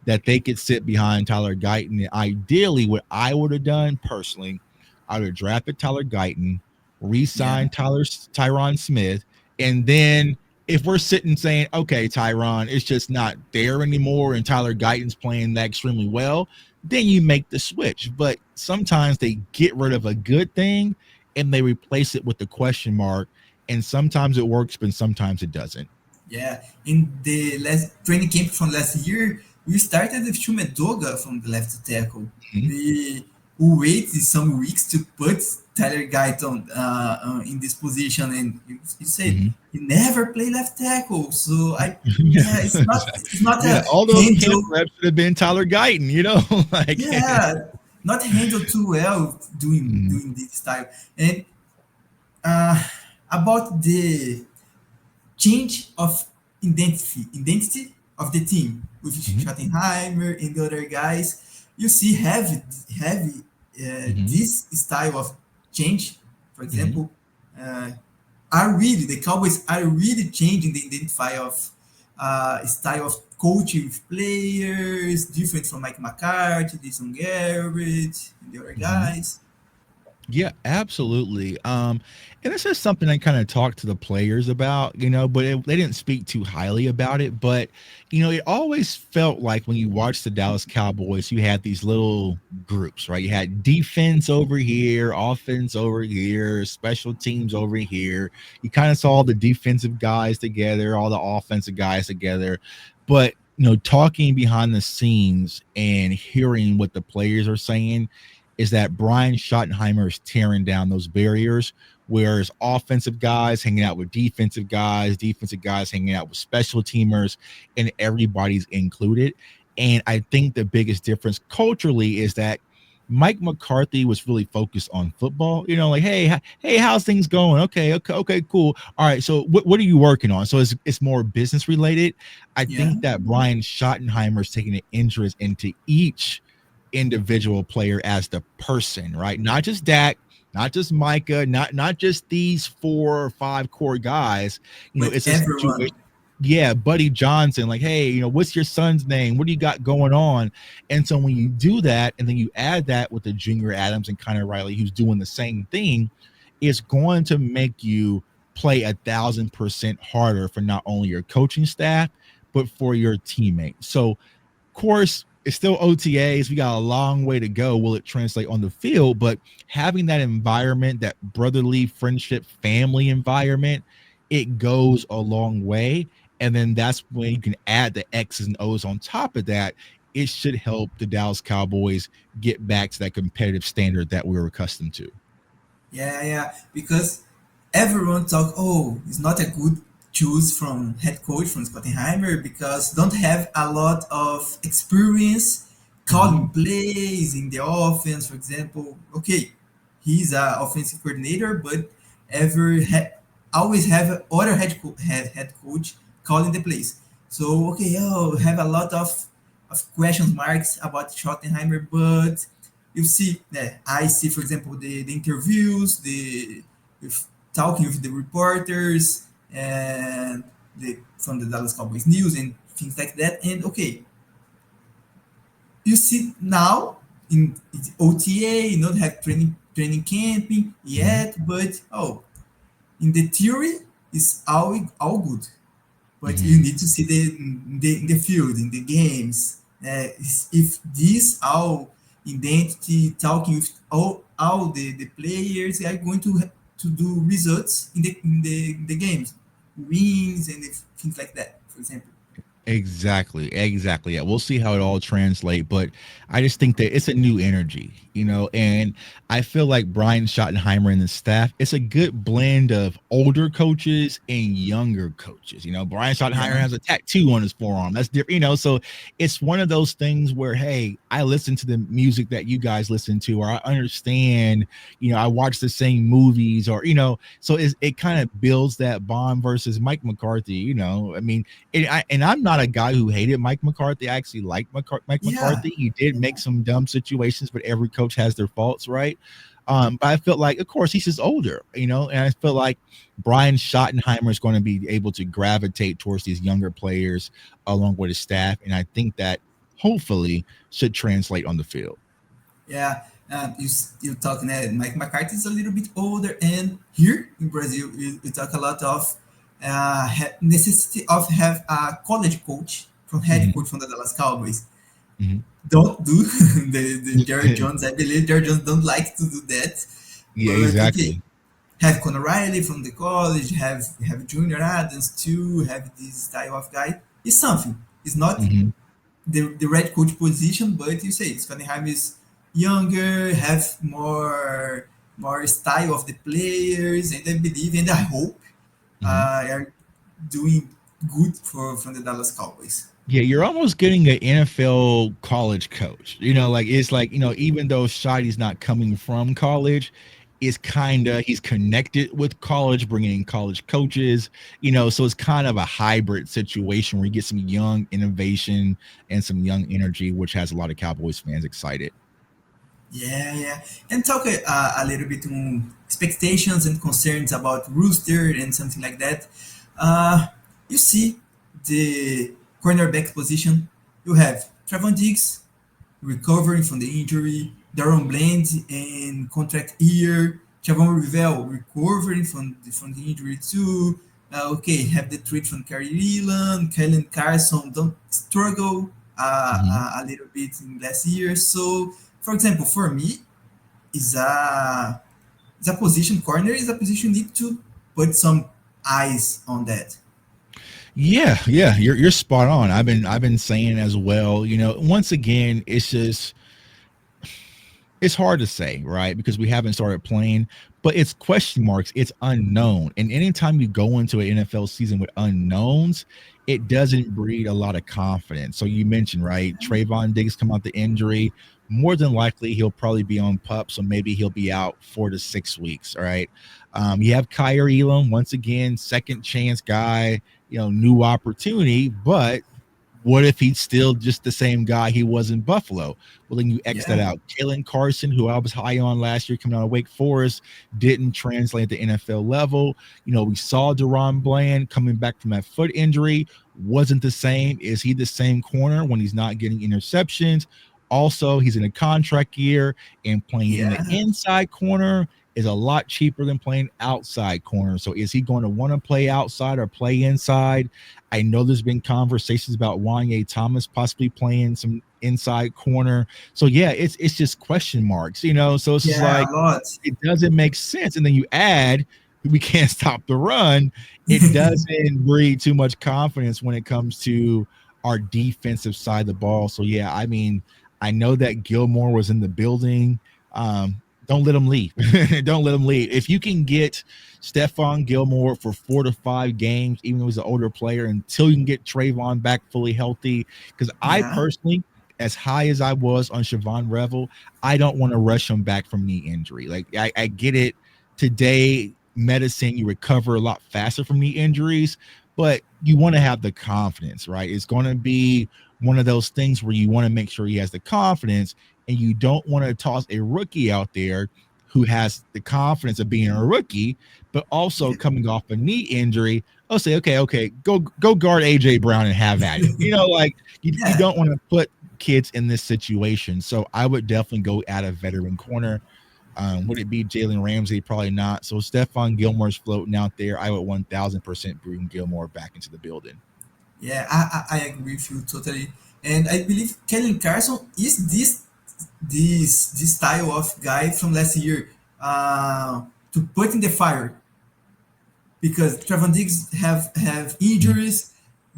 S2: that they could sit behind Tyler Guyton. And ideally, what I would have done personally, I would have drafted Tyler Guyton, re-signed Tyron Smith, and then if we're sitting saying, okay, Tyron, it's just not there anymore, and Tyler Guyton's playing that extremely well, then you make the switch. But sometimes they get rid of a good thing and they replace it with the question mark. And sometimes it works, but sometimes it doesn't.
S1: Yeah, in the last training camp from last year, we started with Chumedoga from the left tackle.
S2: Mhm.
S1: We waited some weeks to put Tyler Guyton in this position, and you said
S2: Mhm.
S1: he never played left tackle. So
S2: Yeah,
S1: yeah, it's not
S2: yeah,
S1: a
S2: all those camp
S1: handle.
S2: reps should have been Tyler Guyton, like.
S1: Yeah, not handled too well
S2: Mhm.
S1: doing this style. And uh, about the change of identity of the team with
S2: Mhm.
S1: Schottenheimer and the other guys. You see heavy
S2: Mhm.
S1: this style of change, for
S2: Mhm.
S1: example, uh, are really the Cowboys are really changing the identify of style of coaching with players, different from Mike McCarthy, Jason Garrett, and the other
S2: Mhm.
S1: guys.
S2: Yeah, absolutely. And this is something I kind of talked to the players about, but they didn't speak too highly about it. But it always felt like when you watched the Dallas Cowboys, you had these little groups, right? You had defense over here, offense over here, special teams over here. You kind of saw the defensive guys together, all the offensive guys together. But talking behind the scenes and hearing what the players are saying is that Brian Schottenheimer is tearing down those barriers, whereas offensive guys hanging out with defensive guys hanging out with special teamers, and everybody's included. And I think the biggest difference culturally is that Mike McCarthy was really focused on football, like, hey, how's things going? Okay, cool. All right, so what are you working on? So it's more business related. I
S1: Yeah,
S2: think that Brian Schottenheimer is taking an interest into each individual player as the person, right? Not just Dak, not just Micah, not just these 4 or 5 core guys.
S1: but
S2: It's a situation.
S1: everyone.
S2: Yeah, Buddy Johnson, like, hey, what's your son's name? What do you got going on? And so when you do that, and then you add that with the Junior Adams and Connor Riley, who's doing the same thing, it's going to make you play 1,000% harder for not only your coaching staff, but for your teammates. So course, it's still OTAs. We got a long way to go. Will it translate on the field? But having that environment, that brotherly friendship, family environment, it goes a long way. And then that's when you can add the X's and O's on top of that. It should help the Dallas Cowboys get back to that competitive standard that we were accustomed to.
S1: Yeah, because everyone talk, oh, it's not a good choose from head coach from Schottenheimer because don't have a lot of experience calling
S2: Mhm.
S1: plays in the offense, for example. Okay, he's a offensive coordinator, but always have other head coach calling the plays. So okay, have a lot of question marks about Schottenheimer, but you see, I see, for example, the interviews, with, talking with the reporters and from the Dallas Cowboys news and things like that. And okay, you see now in OTA, you don't have training camping
S2: Mhm.
S1: yet, but in the theory, it's all good. But you
S2: Mhm.
S1: need to see in the field, in the games. If these all identity talking with all the players are going to do results in the games, wins and things like that, for example.
S2: Exactly. Yeah, we'll see how it all translate, but I just think that it's a new energy, and I feel like Brian Schottenheimer and the staff, it's a good blend of older coaches and younger coaches. Brian Schottenheimer
S1: Yeah,
S2: has a tattoo on his forearm. That's different, so it's one of those things where, hey, I listen to the music that you guys listen to, or I understand, I watch the same movies, or so it kind of builds that bond versus Mike McCarthy. I mean, and I'm not a guy who hated Mike McCarthy. I actually like Mike
S1: yeah,
S2: McCarthy. He did make some dumb situations, but every coach has their faults, right? But I felt like, of course, he's just older, and I feel like Brian Schottenheimer is going to be able to gravitate towards these younger players along with his staff, and I think that hopefully should translate on the field.
S1: yeah. You talking that Mike McCarthy is a little bit older, and here in Brazil, we talk a lot of necessity of have a college coach from head
S2: Mhm,
S1: coach from the Dallas Cowboys.
S2: mhm.
S1: Don't do the Jerry Jones. I believe Jerry Jones don't like to do that.
S2: Yeah,
S1: But okay,
S2: exactly.
S1: have Conor Riley from the college, have Junior Adams too, have this style of guy. It's something. It's not
S2: Hmm.
S1: the right coach position, but you say Scottenham is younger, have more style of the players, and I believe and I hope
S2: Hmm.
S1: are doing good for from the Dallas Cowboys.
S2: Yeah, you're almost getting an NFL college coach. Like it's like, even though Shidy's not coming from college, is kind of he's connected with college, bringing in college coaches. So it's kind of a hybrid situation where you get some young innovation and some young energy, which has a lot of Cowboys fans excited.
S1: Yeah, yeah. And talk a little bit on expectations and concerns about Rooster and something like that. Uh, you see the cornerback position. You have Trevon Diggs recovering from the injury, Darren Bland in contract year, Javon Rivell recovering from the injury too. Okay, have the trade from Kerry Leland, Kellen Carson don't struggle
S2: Mhm.
S1: a little bit in last year. So, for example, for me, is a position corner is a position you need to put some eyes on that.
S2: Yeah, you're spot on. I've been saying as well. Once again, it's hard to say, right? Because we haven't started playing, but it's question marks, it's unknown. And anytime you go into an NFL season with unknowns, it doesn't breed a lot of confidence. So you mentioned, right? Trayvon Diggs come out the injury. More than likely, he'll probably be on pup, so maybe he'll be out 4 to 6 weeks. All right. You have Kyrie Elam, once again, second chance guy, new opportunity, but what if he's still just the same guy he was in Buffalo? Well, then you X that
S1: Yeah,
S2: out. Kalen Carson, who I was high on last year coming out of Wake Forest, didn't translate at the NFL level. We saw Deron Bland coming back from that foot injury, wasn't the same. Is he the same corner when he's not getting interceptions? Also, he's in a contract year, and playing in the
S1: yeah,
S2: inside corner is a lot cheaper than playing outside corner. So is he going to want to play outside or play inside? I know there's been conversations about Wanye Thomas possibly playing some inside corner. So yeah, it's just question marks. So it's just
S1: yeah,
S2: like
S1: a lot.
S2: it doesn't make sense. And then you add we can't stop the run. It doesn't breed too much confidence when it comes to our defensive side of the ball. So yeah, I mean, I know that Gilmore was in the building. Don't let him leave. Don't let him leave. If you can get Stephon Gilmore for 4 to 5 games, even though he's an older player, until you can get Trayvon back fully healthy. Because I
S1: Yeah,
S2: personally, as high as I was on Siobhan Revel, I don't want to rush him back from knee injury. Like I get it. Today, medicine, you recover a lot faster from knee injuries, but you want to have the confidence, right? It's going to be one of those things where you want to make sure he has the confidence, and you don't want to toss a rookie out there who has the confidence of being a rookie, but also
S1: yeah,
S2: coming off a knee injury. I'll say, okay, go guard AJ Brown and have at it. Like you
S1: yeah.
S2: don't want to put kids in this situation. So I would definitely go at a veteran corner. Would it be Jalen Ramsey? Probably not. So Stephon Gilmore's floating out there. I would 1000% bring Gilmore back into the building.
S1: Yeah, I agree with you totally. And I believe Kellen Carson is this style of guy from last year to put in the fire because Trevon Diggs have
S2: Mhm.
S1: injuries,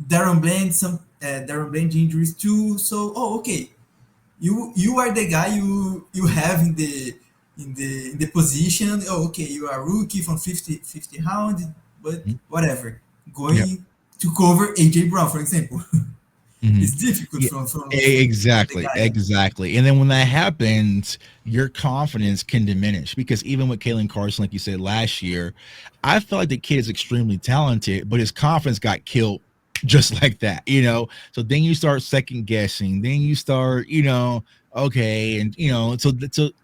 S1: Darren Bland injuries too. So okay, you are the guy you have in the position. Oh, okay, you are a rookie from 50 round, but
S2: Mhm.
S1: whatever.
S2: Yeah.
S1: Going to cover AJ Brown, for example.
S2: Mhm.
S1: It's difficult
S2: Yeah,
S1: from the
S2: exactly,
S1: guy.
S2: exactly. And then when that happens, your confidence can diminish because even with Kalen Carson, like you said last year, I felt like the kid is extremely talented, but his confidence got killed just like that. So then you start second guessing, then you start, okay, and so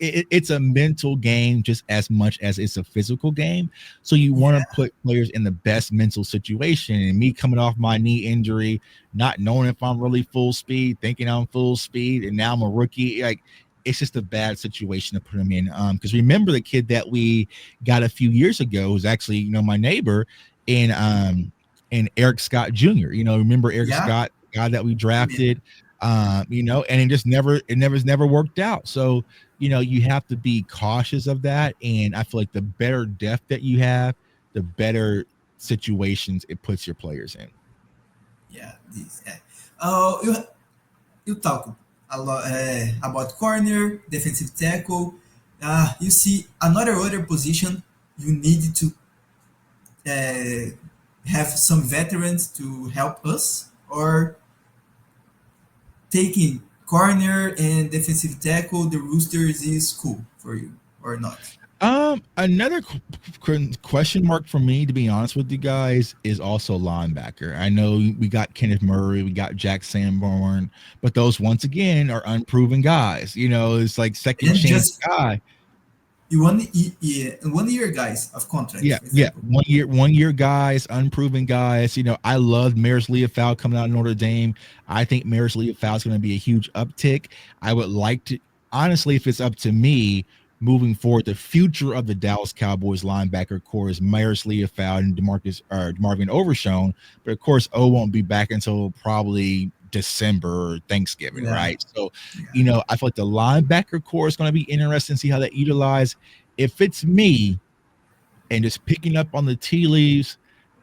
S2: it's a mental game just as much as it's a physical game. So you want to
S1: Yeah,
S2: put players in the best mental situation. And me coming off my knee injury, not knowing if I'm really full speed, thinking I'm full speed, and now I'm a rookie. Like it's just a bad situation to put him in. Because remember the kid that we got a few years ago was actually, my neighbor and Eric Scott Jr. Remember Eric
S1: yeah,
S2: Scott, the guy that we
S1: man.
S2: drafted, and it just never worked out. So you have to be cautious of that. And I feel like the better depth that you have, the better situations it puts your players in.
S1: Yeah, this. Yeah. You talk a lot about corner, defensive tackle. You see another other position you need to have some veterans to help us, or taking corner and defensive tackle, the Roosters is cool for you or not?
S2: Another question mark for me, to be honest with you guys, is also linebacker. I know we got Kenneth Murray, we got Jack Sanborn, but those once again are unproven guys. It's like second
S1: And
S2: chance
S1: just
S2: guy.
S1: you 1 year guys of contract, for
S2: Yeah.
S1: example.
S2: 1 year guys, unproven guys. I love Maris Leofau coming out of Notre Dame. I think Maris Leofau is going to be a huge uptick. I would like to, honestly, if it's up to me, moving forward, the future of the Dallas Cowboys linebacker core is Maris Leofau and DeMarvin Overshown. But of course, O won't be back until probably December or Thanksgiving,
S1: Yeah,
S2: right? So,
S1: yeah,
S2: I feel like the linebacker core is going to be interesting to see how they utilize. If it's me, and just picking up on the tea leaves,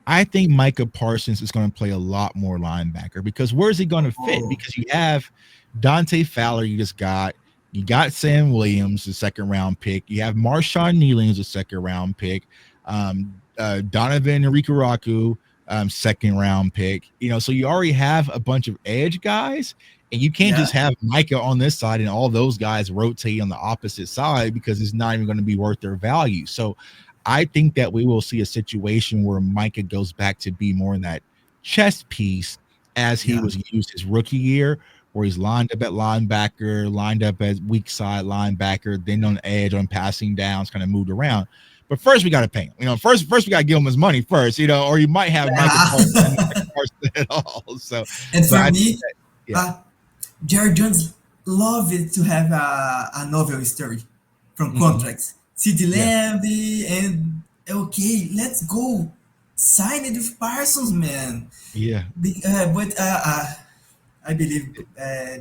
S2: I think Micah Parsons is going to play a lot more linebacker, because where's he going to fit?
S1: oh,
S2: Because you have Dante Fowler, you got Sam Williams, the second round pick. You have Marshawn Kneeling as a second round pick. Donovan Rikuraku, second round pick. So you already have a bunch of edge guys, and you can't
S1: yeah,
S2: just have Micah on this side and all those guys rotate on the opposite side, because it's not even going to be worth their value. So I think that we will see a situation where Micah goes back to be more in that chess piece as he
S1: yeah.
S2: was used his rookie year, where he's lined up at linebacker, lined up as weak side linebacker, then on the edge on passing downs, kind of moved around. But first we got to pay him. First we got to give him his money first, or you might have Micah Parsons not Parsons at all. So,
S1: And
S2: but
S1: for
S2: I think
S1: me,
S2: that, yeah,
S1: uh, Jared Jones love it to have a novel story from contracts. CD
S2: yeah,
S1: Lamb and okay, let's go sign it with Parsons, man.
S2: yeah.
S1: But I believe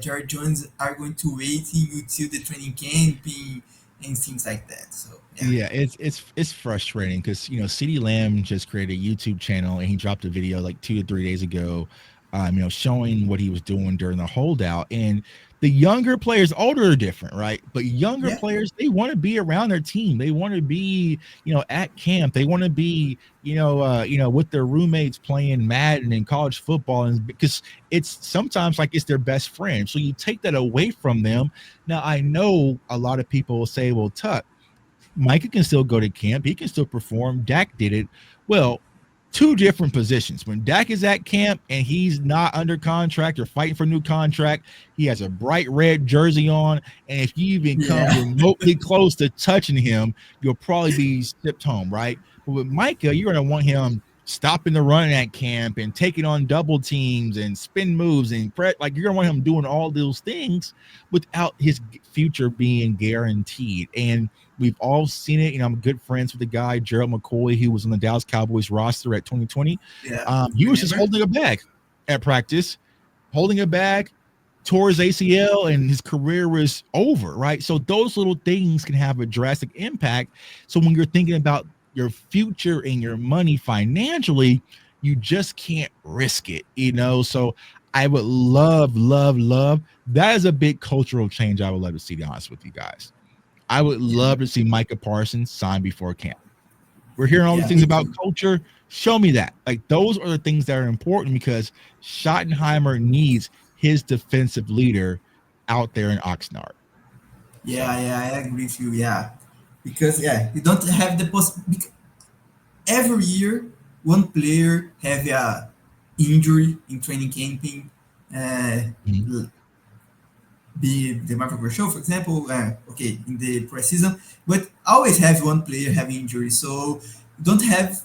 S1: Jared Jones are going to wait until the training camping and things like that. So yeah,
S2: Yeah, it's frustrating because CeeDee Lamb just created a YouTube channel, and he dropped a video like 2 to 3 days ago, showing what he was doing during the holdout. And the younger players, older are different, right? But younger
S1: yeah,
S2: players, they want to be around their team. They want to be, at camp. They want to be, with their roommates playing Madden and college football, and because it's sometimes like it's their best friend. So you take that away from them. Now I know a lot of people will say, "Well, Tuck, Micah can still go to camp. He can still perform. Dak did it." Well, two different positions. When Dak is at camp and he's not under contract or fighting for a new contract, he has a bright red jersey on. And if you even come
S1: yeah,
S2: remotely close to touching him, you'll probably be shipped home, right? But with Micah, you're going to want him stopping the run at camp and taking on double teams and spin moves and like you're going to want him doing all those things without his future being guaranteed. And we've all seen it. I'm good friends with the guy, Gerald McCoy, who was on the Dallas Cowboys roster at 2020.
S1: yeah.
S2: He was just
S1: Remember?
S2: holding a bag at practice, holding a bag, tore his ACL, and his career was over, right? So those little things can have a drastic impact. So when you're thinking about your future and your money financially, you just can't risk it, So I would love, love, love. That is a big cultural change I would love to see, to be honest with you guys. I would love to see Micah Parsons sign before camp. We're hearing all these
S1: Yeah,
S2: things
S1: me
S2: about
S1: too.
S2: culture. Show me that. Like, those are the things that are important, because Schottenheimer needs his defensive leader out there in Oxnard. So,
S1: Yeah, I agree with you. Yeah, because you don't have the every year one player have a injury in training camping. Uh,
S2: mhm.
S1: be the Marvel show, for example, okay, in the preseason, but always have one player have injury. So don't have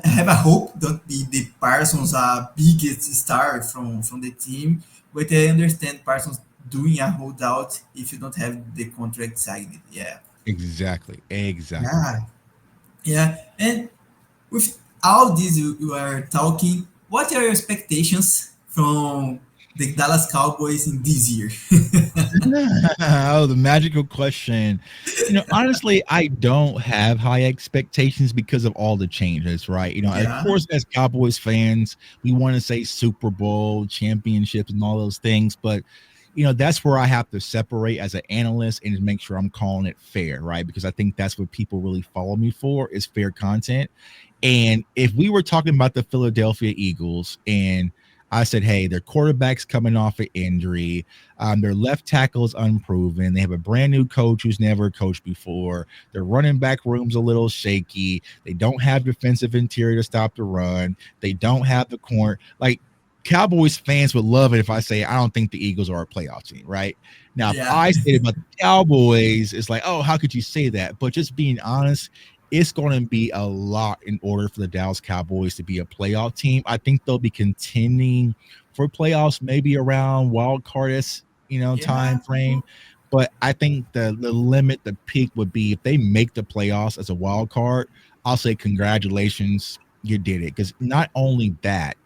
S1: have a hope. Don't be the Parsons biggest star from the team, but I understand Parsons doing a holdout if you don't have the contract signed. Yeah,
S2: Exactly. Exactly.
S1: yeah, yeah. And with all this you are talking, what are your expectations from the Dallas Cowboys in this year?
S2: Oh, the magical question. Honestly, I don't have high expectations because of all the changes, right? Of
S1: Yeah,
S2: course, as Cowboys fans, we want to say Super Bowl, championships, and all those things, but that's where I have to separate as an analyst and just make sure I'm calling it fair, right? Because I think that's what people really follow me for is fair content. And if we were talking about the Philadelphia Eagles and I said, hey, their quarterback's coming off an injury. Their left tackle is unproven. They have a brand new coach who's never coached before. Their running back room's a little shaky. They don't have defensive interior to stop the run. They don't have the corner. Like, Cowboys fans would love it if I say I don't think the Eagles are a playoff team, right? Now, if
S1: yeah,
S2: I say it about the Cowboys, it's like, oh, how could you say that? But just being honest, it's going to be a lot in order for the Dallas Cowboys to be a playoff team. I think they'll be contending for playoffs maybe around wild cardist,
S1: yeah.
S2: time frame. But I think the limit, the peak would be if they make the playoffs as a wild card. I'll say congratulations, you did it. Because not only that,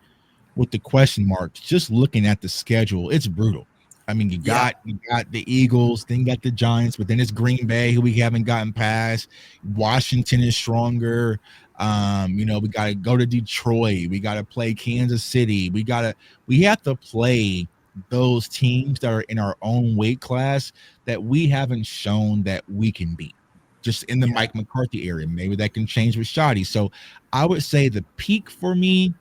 S2: with the question marks, just looking at the schedule, it's brutal. I mean,
S1: Yeah,
S2: you got the Eagles, then you got the Giants, but then it's Green Bay, who we haven't gotten past. Washington is stronger. We got to go to Detroit. We got to play Kansas City. We have to play those teams that are in our own weight class that we haven't shown that we can beat. Just in the
S1: yeah,
S2: Mike McCarthy area, maybe that can change with Shoddy. So I would say the peak for me,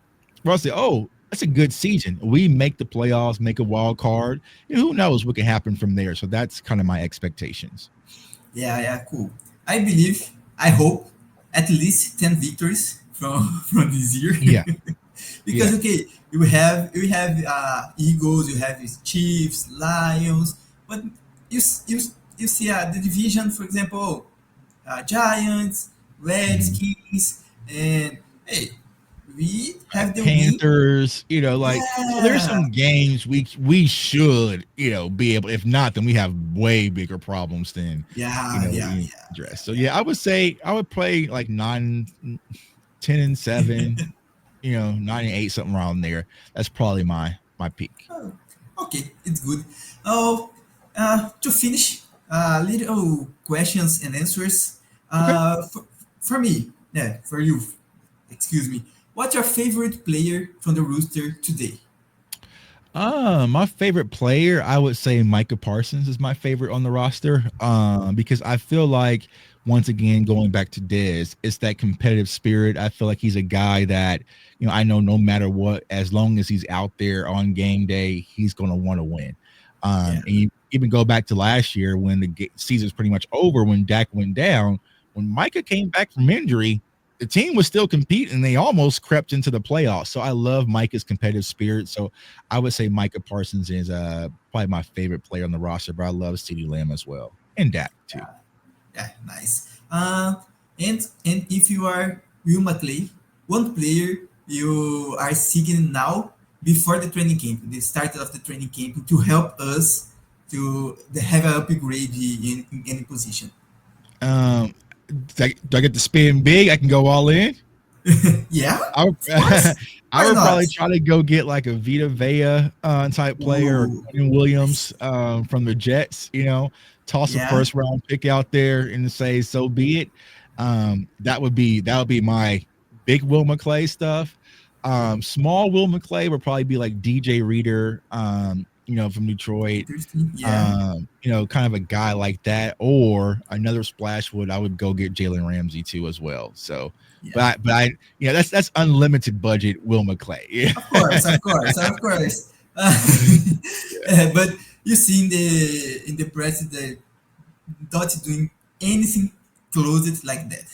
S2: well, I'll say, oh, that's a good season. We make the playoffs, make a wild card, and who knows what can happen from there. So that's kind of my expectations.
S1: yeah. Cool. I believe, I hope, at least 10 victories from from this year.
S2: Yeah,
S1: Because
S2: yeah.
S1: okay, you have Eagles, you have Chiefs, Lions, but you see the division, for example, Giants,
S2: Mhm.
S1: Redskins, and hey, we have the win.
S2: Panthers, so there's
S1: Yeah,
S2: some games we should, be able. If not, then we have way bigger problems than, we
S1: yeah.
S2: address. So yeah, I would say I would play like 9, 10, and 7, 9 and 8, something around there. That's probably my peak.
S1: Oh, okay, it's good. Oh, to finish, little questions and answers.
S2: Okay.
S1: For me, yeah, for you, excuse me. What's your favorite player from the Rooster today?
S2: My favorite player, I would say Micah Parsons is my favorite on the roster. Because I feel like once again, going back to Dez, it's that competitive spirit. I feel like he's a guy that, I know no matter what, as long as he's out there on game day, he's going to want to win.
S1: Yeah,
S2: And you even go back to last year when the season's pretty much over, when Dak went down, when Micah came back from injury, the team was still competing. They almost crept into the playoffs. So I love Micah's competitive spirit. So I would say Micah Parsons is probably my favorite player on the roster, but I love CeeDee Lamb as well. And Dak too.
S1: yeah, nice. And if you are Will McClay, one player you are seeking now before the training camp, the start of the training camp, to help us to have an upgrade in any position.
S2: Um do I get to spin big? I can go all in.
S1: Yeah,
S2: I would,
S1: of course.
S2: I
S1: Why
S2: would
S1: not?
S2: probably try to go get like a Vita Vea type player or
S1: Ooh,
S2: Quinn Williams from the Jets, toss a
S1: yeah,
S2: first round pick out there and say, so be it. That would be my big Will McClay stuff. Small Will McClay would probably be like DJ Reader, from Detroit,
S1: interesting. Yeah,
S2: kind of a guy like that, or another splash would I would go get Jalen Ramsey too as well. So,
S1: yeah.
S2: but that's unlimited budget Will McClay. Yeah.
S1: Of course, of course, of course. But you see in the press that not doing anything close like that.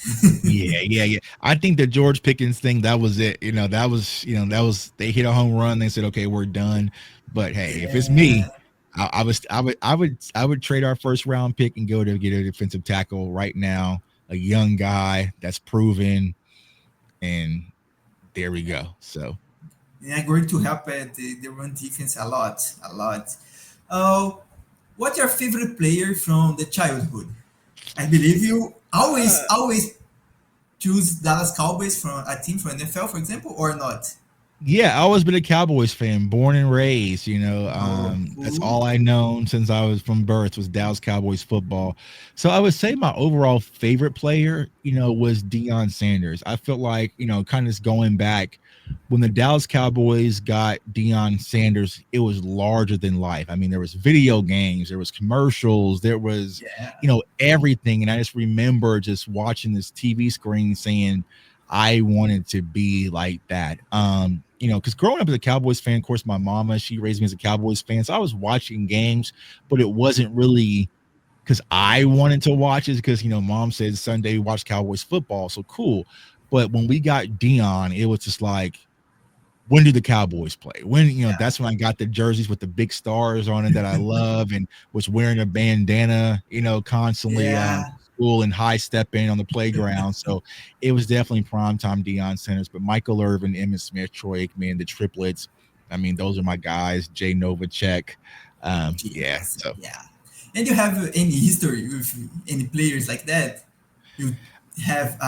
S2: Yeah. I think the George Pickens thing, that was it. That was they hit a home run. They said, okay, we're done. But hey, if it's me,
S1: Yeah,
S2: I would trade our first round pick and go to get a defensive tackle right now, a young guy that's proven, and there we go. So
S1: they are going to help the run defense a lot, a lot. Oh, what's your favorite player from the childhood? I believe you always choose Dallas Cowboys from a team from NFL, for example, or not?
S2: Yeah, I always been a Cowboys fan, born and raised.
S1: Oh,
S2: That's
S1: cool.
S2: all I known since I was from birth was Dallas Cowboys football. So I would say my overall favorite player, was Deion Sanders. I felt like, kind of just going back when the Dallas Cowboys got Deion Sanders, it was larger than life. I mean, there was video games, there was commercials, there was,
S1: Yeah,
S2: everything. And I just remember just watching this TV screen saying, I wanted to be like that. Because growing up as a Cowboys fan, of course, my mama, she raised me as a Cowboys fan. So I was watching games, but it wasn't really because I wanted to watch it because, mom said Sunday watch Cowboys football. So cool. But when we got Dion, it was just like, when do the Cowboys play? When,
S1: yeah,
S2: that's when I got the jerseys with the big stars on it that I love and was wearing a bandana, constantly
S1: yeah,
S2: school and high stepping on the playground. So it was definitely primetime Deion Sanders, but Michael Irvin, Emmitt Smith, Troy Aikman, the triplets. I mean, those are my guys. Jay Novacek. Yeah.
S1: yes,
S2: So
S1: yeah. And you have any history with any players like that? You have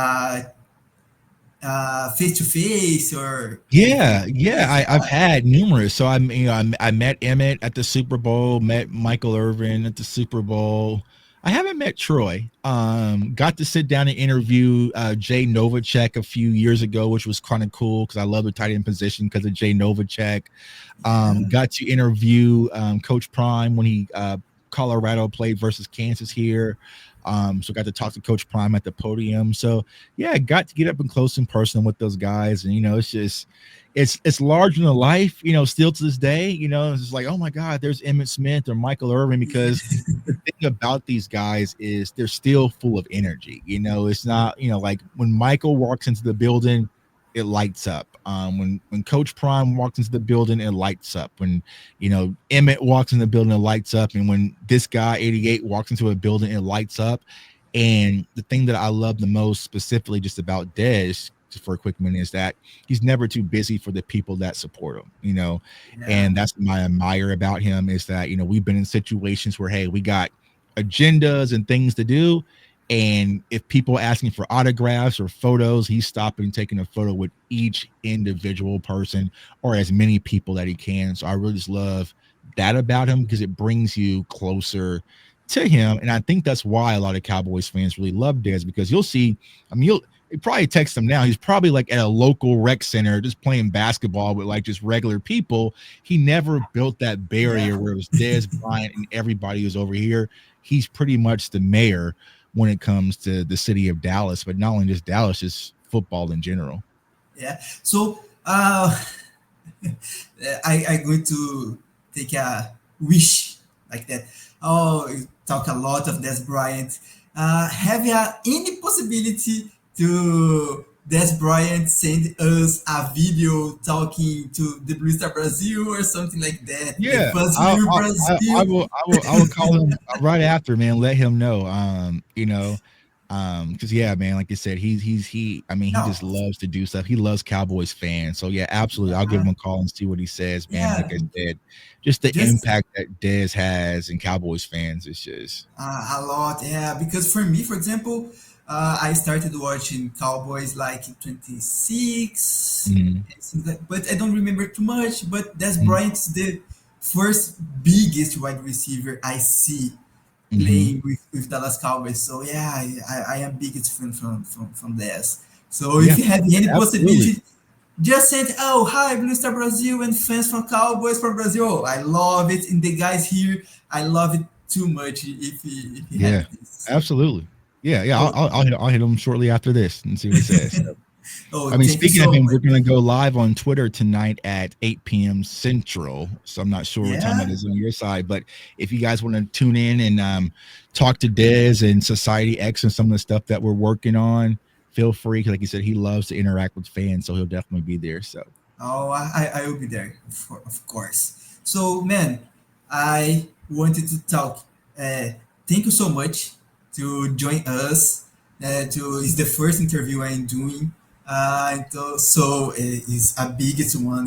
S1: face to face or anything
S2: yeah,
S1: like
S2: yeah.
S1: this?
S2: I've had numerous. So I met Emmett at the Super Bowl, met Michael Irvin at the Super Bowl. I haven't met Troy. Got to sit down and interview Jay Novacek a few years ago, which was kind of cool because I love the tight end position because of Jay Novacek.
S1: Yeah,
S2: Got to interview Coach Prime when he Colorado played versus Kansas here. So got to talk to Coach Prime at the podium. So yeah, I got to get up and close in person with those guys, and it's just it's larger than life. Still to this day, it's just like, oh my God, there's Emmitt Smith or Michael Irvin, because the thing about these guys is they're still full of energy. It's not like when Michael walks into the building, it lights up. When Coach Prime walks into the building, it lights up. When Emmett walks in the building, it lights up. And when this guy 88 walks into a building, it lights up. And the thing that I love the most specifically just about Dez, just for a quick minute, is that he's never too busy for the people that support him.
S1: yeah,
S2: And that's what I admire about him is that, we've been in situations where, hey, we got agendas and things to do. And if people are asking for autographs or photos, he's stopping and taking a photo with each individual person or as many people that he can. So I really just love that about him because it brings you closer to him. And I think that's why a lot of Cowboys fans really love Dez, because you'll see, you'll probably text him now. He's probably like at a local rec center just playing basketball with like just regular people. He never built that barrier
S1: yeah,
S2: where it was Dez Bryant and everybody was over here. He's pretty much the mayor when it comes to the city of Dallas, but not only just Dallas, just football in general.
S1: yeah. So I going to take a wish like that. Oh, you talk a lot of Des Bryant. Have you any possibility to Des Bryant send us a video talking to the Blue Star Brasil or something like that? The
S2: Yeah,
S1: fans
S2: I,
S1: will
S2: I, I
S1: Brazil.
S2: will, I will call him right after, man. Let him know, because yeah, man, like you said, I mean, he
S1: No,
S2: just loves to do stuff. He loves Cowboys fans, so yeah, absolutely. I'll give him a call and see what he says, man. Like
S1: yeah,
S2: I said, just the
S1: just
S2: impact that Dez has in Cowboys fans is just
S1: a lot, yeah. Because for me, for example, I started watching Cowboys like in 26,
S2: mhm,
S1: but I don't remember too much. But Des
S2: mhm,
S1: Bryant's the first biggest wide receiver I see
S2: mhm.
S1: playing with Dallas Cowboys. So yeah, I am biggest fan from Des. So if
S2: Yeah,
S1: you have any
S2: absolutely.
S1: possibility, just send, oh, hi, Blue Star Brazil and fans from Cowboys from Brazil. Oh, I love it. And the guys here, I love it too much if he
S2: Yeah,
S1: have this.
S2: absolutely. Yeah, yeah.
S1: Oh,
S2: I'll hit him shortly after this and see what he says. So, I
S1: oh,
S2: mean,
S1: thank you
S2: speaking of
S1: so
S2: him,
S1: much.
S2: we're going to go live on Twitter tonight at 8 p.m. Central. So I'm not sure what time
S1: Yeah,
S2: it is on your side, but if you guys want to tune in and talk to Dez and Society X and some of the stuff that we're working on, feel free. 'Cause like you said, he loves to interact with fans, so he'll definitely be there. So
S1: oh, I will be there, of course. So, man, I wanted to talk. Thank you so much to join us. It's the first interview I'm doing. So it's a biggest one.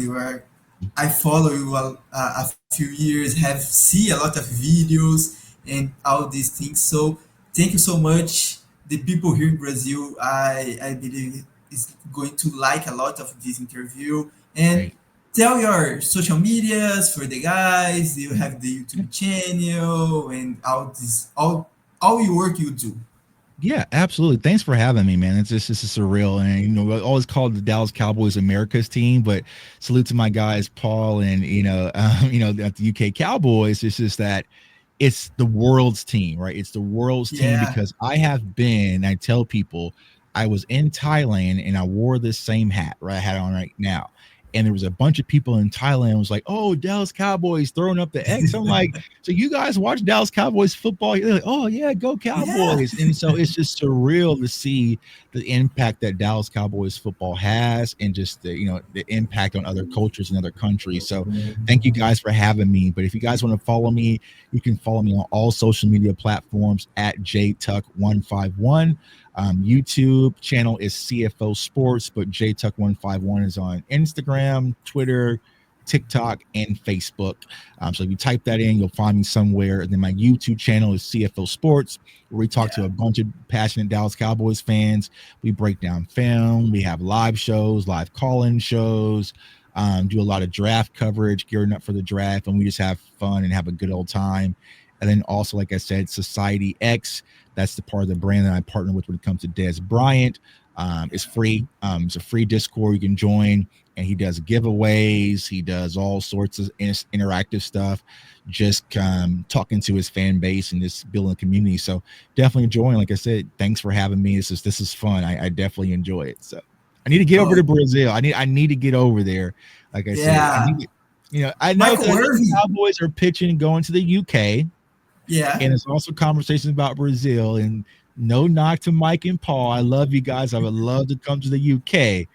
S1: I follow you a few years, have see a lot of videos and all these things. So thank you so much. The people here in Brazil, I believe is going to like a lot of this interview. And
S2: great.
S1: tell your social medias for the guys. You have the YouTube channel and all your work you do.
S2: Yeah, absolutely. Thanks for having me, man. It's just this is surreal, and I always called the Dallas Cowboys America's team, but salute to my guys Paul and at the UK Cowboys. It's just that it's the world's team, right? It's the world's team because I tell people I was in Thailand and I wore this same hat, right? I had it on right now. And there was a bunch of people in Thailand was like, oh, Dallas Cowboys throwing up the X. I'm like, so you guys watch Dallas Cowboys football? You're like, oh yeah, go Cowboys. Yeah. And so it's just surreal to see the impact that Dallas Cowboys football has and just the impact on other cultures and other countries. So thank you guys for having me. But if you guys want to follow me, you can follow me on all social media platforms at jtuck151. YouTube channel is CFO Sports, but jtuck151 is on Instagram, Twitter, TikTok, and Facebook. So if you type that in, you'll find me somewhere. And then my YouTube channel is CFO Sports, where we talk to a bunch of passionate Dallas Cowboys fans. We break down film. We have live shows, live call-in shows, do a lot of draft coverage, gearing up for the draft, and we just have fun and have a good old time. And then also, like I said, Society X. That's the part of the brand that I partner with when it comes to Des Bryant. It's free. It's a free Discord you can join, and he does giveaways. He does all sorts of interactive stuff, just talking to his fan base and just building a community. So definitely join. Like I said, thanks for having me. This is fun. I definitely enjoy it. So I need to get over to Brazil. I need to get over there. Like I said, I know the Cowboys are pitching going to the UK.
S1: Yeah.
S2: And it's also conversations about Brazil, and no knock to Mike and Paul. I love you guys. I would love to come to the UK,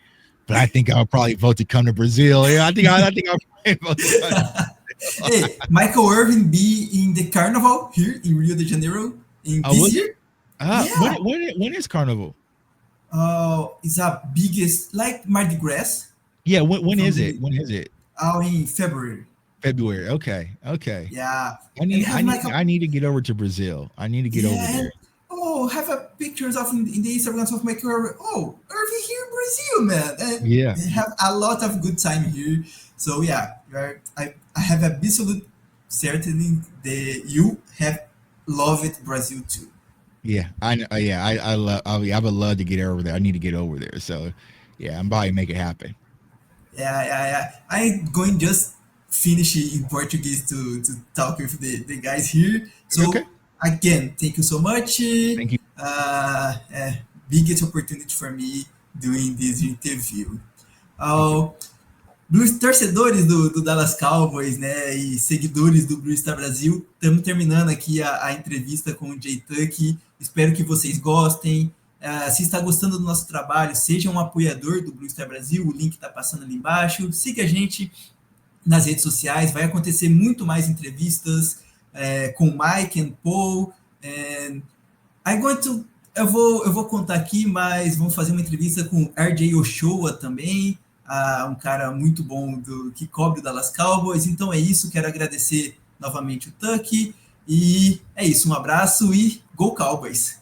S2: but I think I'll probably vote to come to Brazil. Yeah, I think I'll probably vote to come.
S1: Hey, Michael Irvin be in the carnival here in Rio de Janeiro in this year.
S2: When is Carnival?
S1: It's a biggest like Mardi Gras.
S2: Yeah, when is it? When is it?
S1: In February.
S2: February. Okay.
S1: Yeah.
S2: I need to get over to Brazil. I need to get over there.
S1: Have a pictures of in the Instagrams of Michael Irvin. Irvin here in Brazil, man. And they have a lot of good time here. So yeah, I have absolute certainty that you have loved Brazil too.
S2: Yeah, I know. Yeah, I would love to get over there. I need to get over there. So yeah, I'm about to make it happen.
S1: Yeah. I'm going just finish in Portuguese to talk with the guys here. So again, thank you so much.
S2: Thank you.
S1: Biggest opportunity for me doing this interview. Torcedores do Dallas Cowboys, né, e seguidores do Blue Star Brasil, estamos terminando aqui a entrevista com o J-Tuck. Espero que vocês gostem. Se está gostando do nosso trabalho, seja um apoiador do Blue Star Brasil, o link está passando ali embaixo. Siga a gente nas redes sociais, vai acontecer muito mais entrevistas com Mike and Paul. Eu vou contar aqui, mas vamos fazer uma entrevista com RJ Ochoa também, um cara muito bom que cobre o Dallas Cowboys. Então é isso, quero agradecer novamente o Tuck, e é isso, um abraço e Go Cowboys!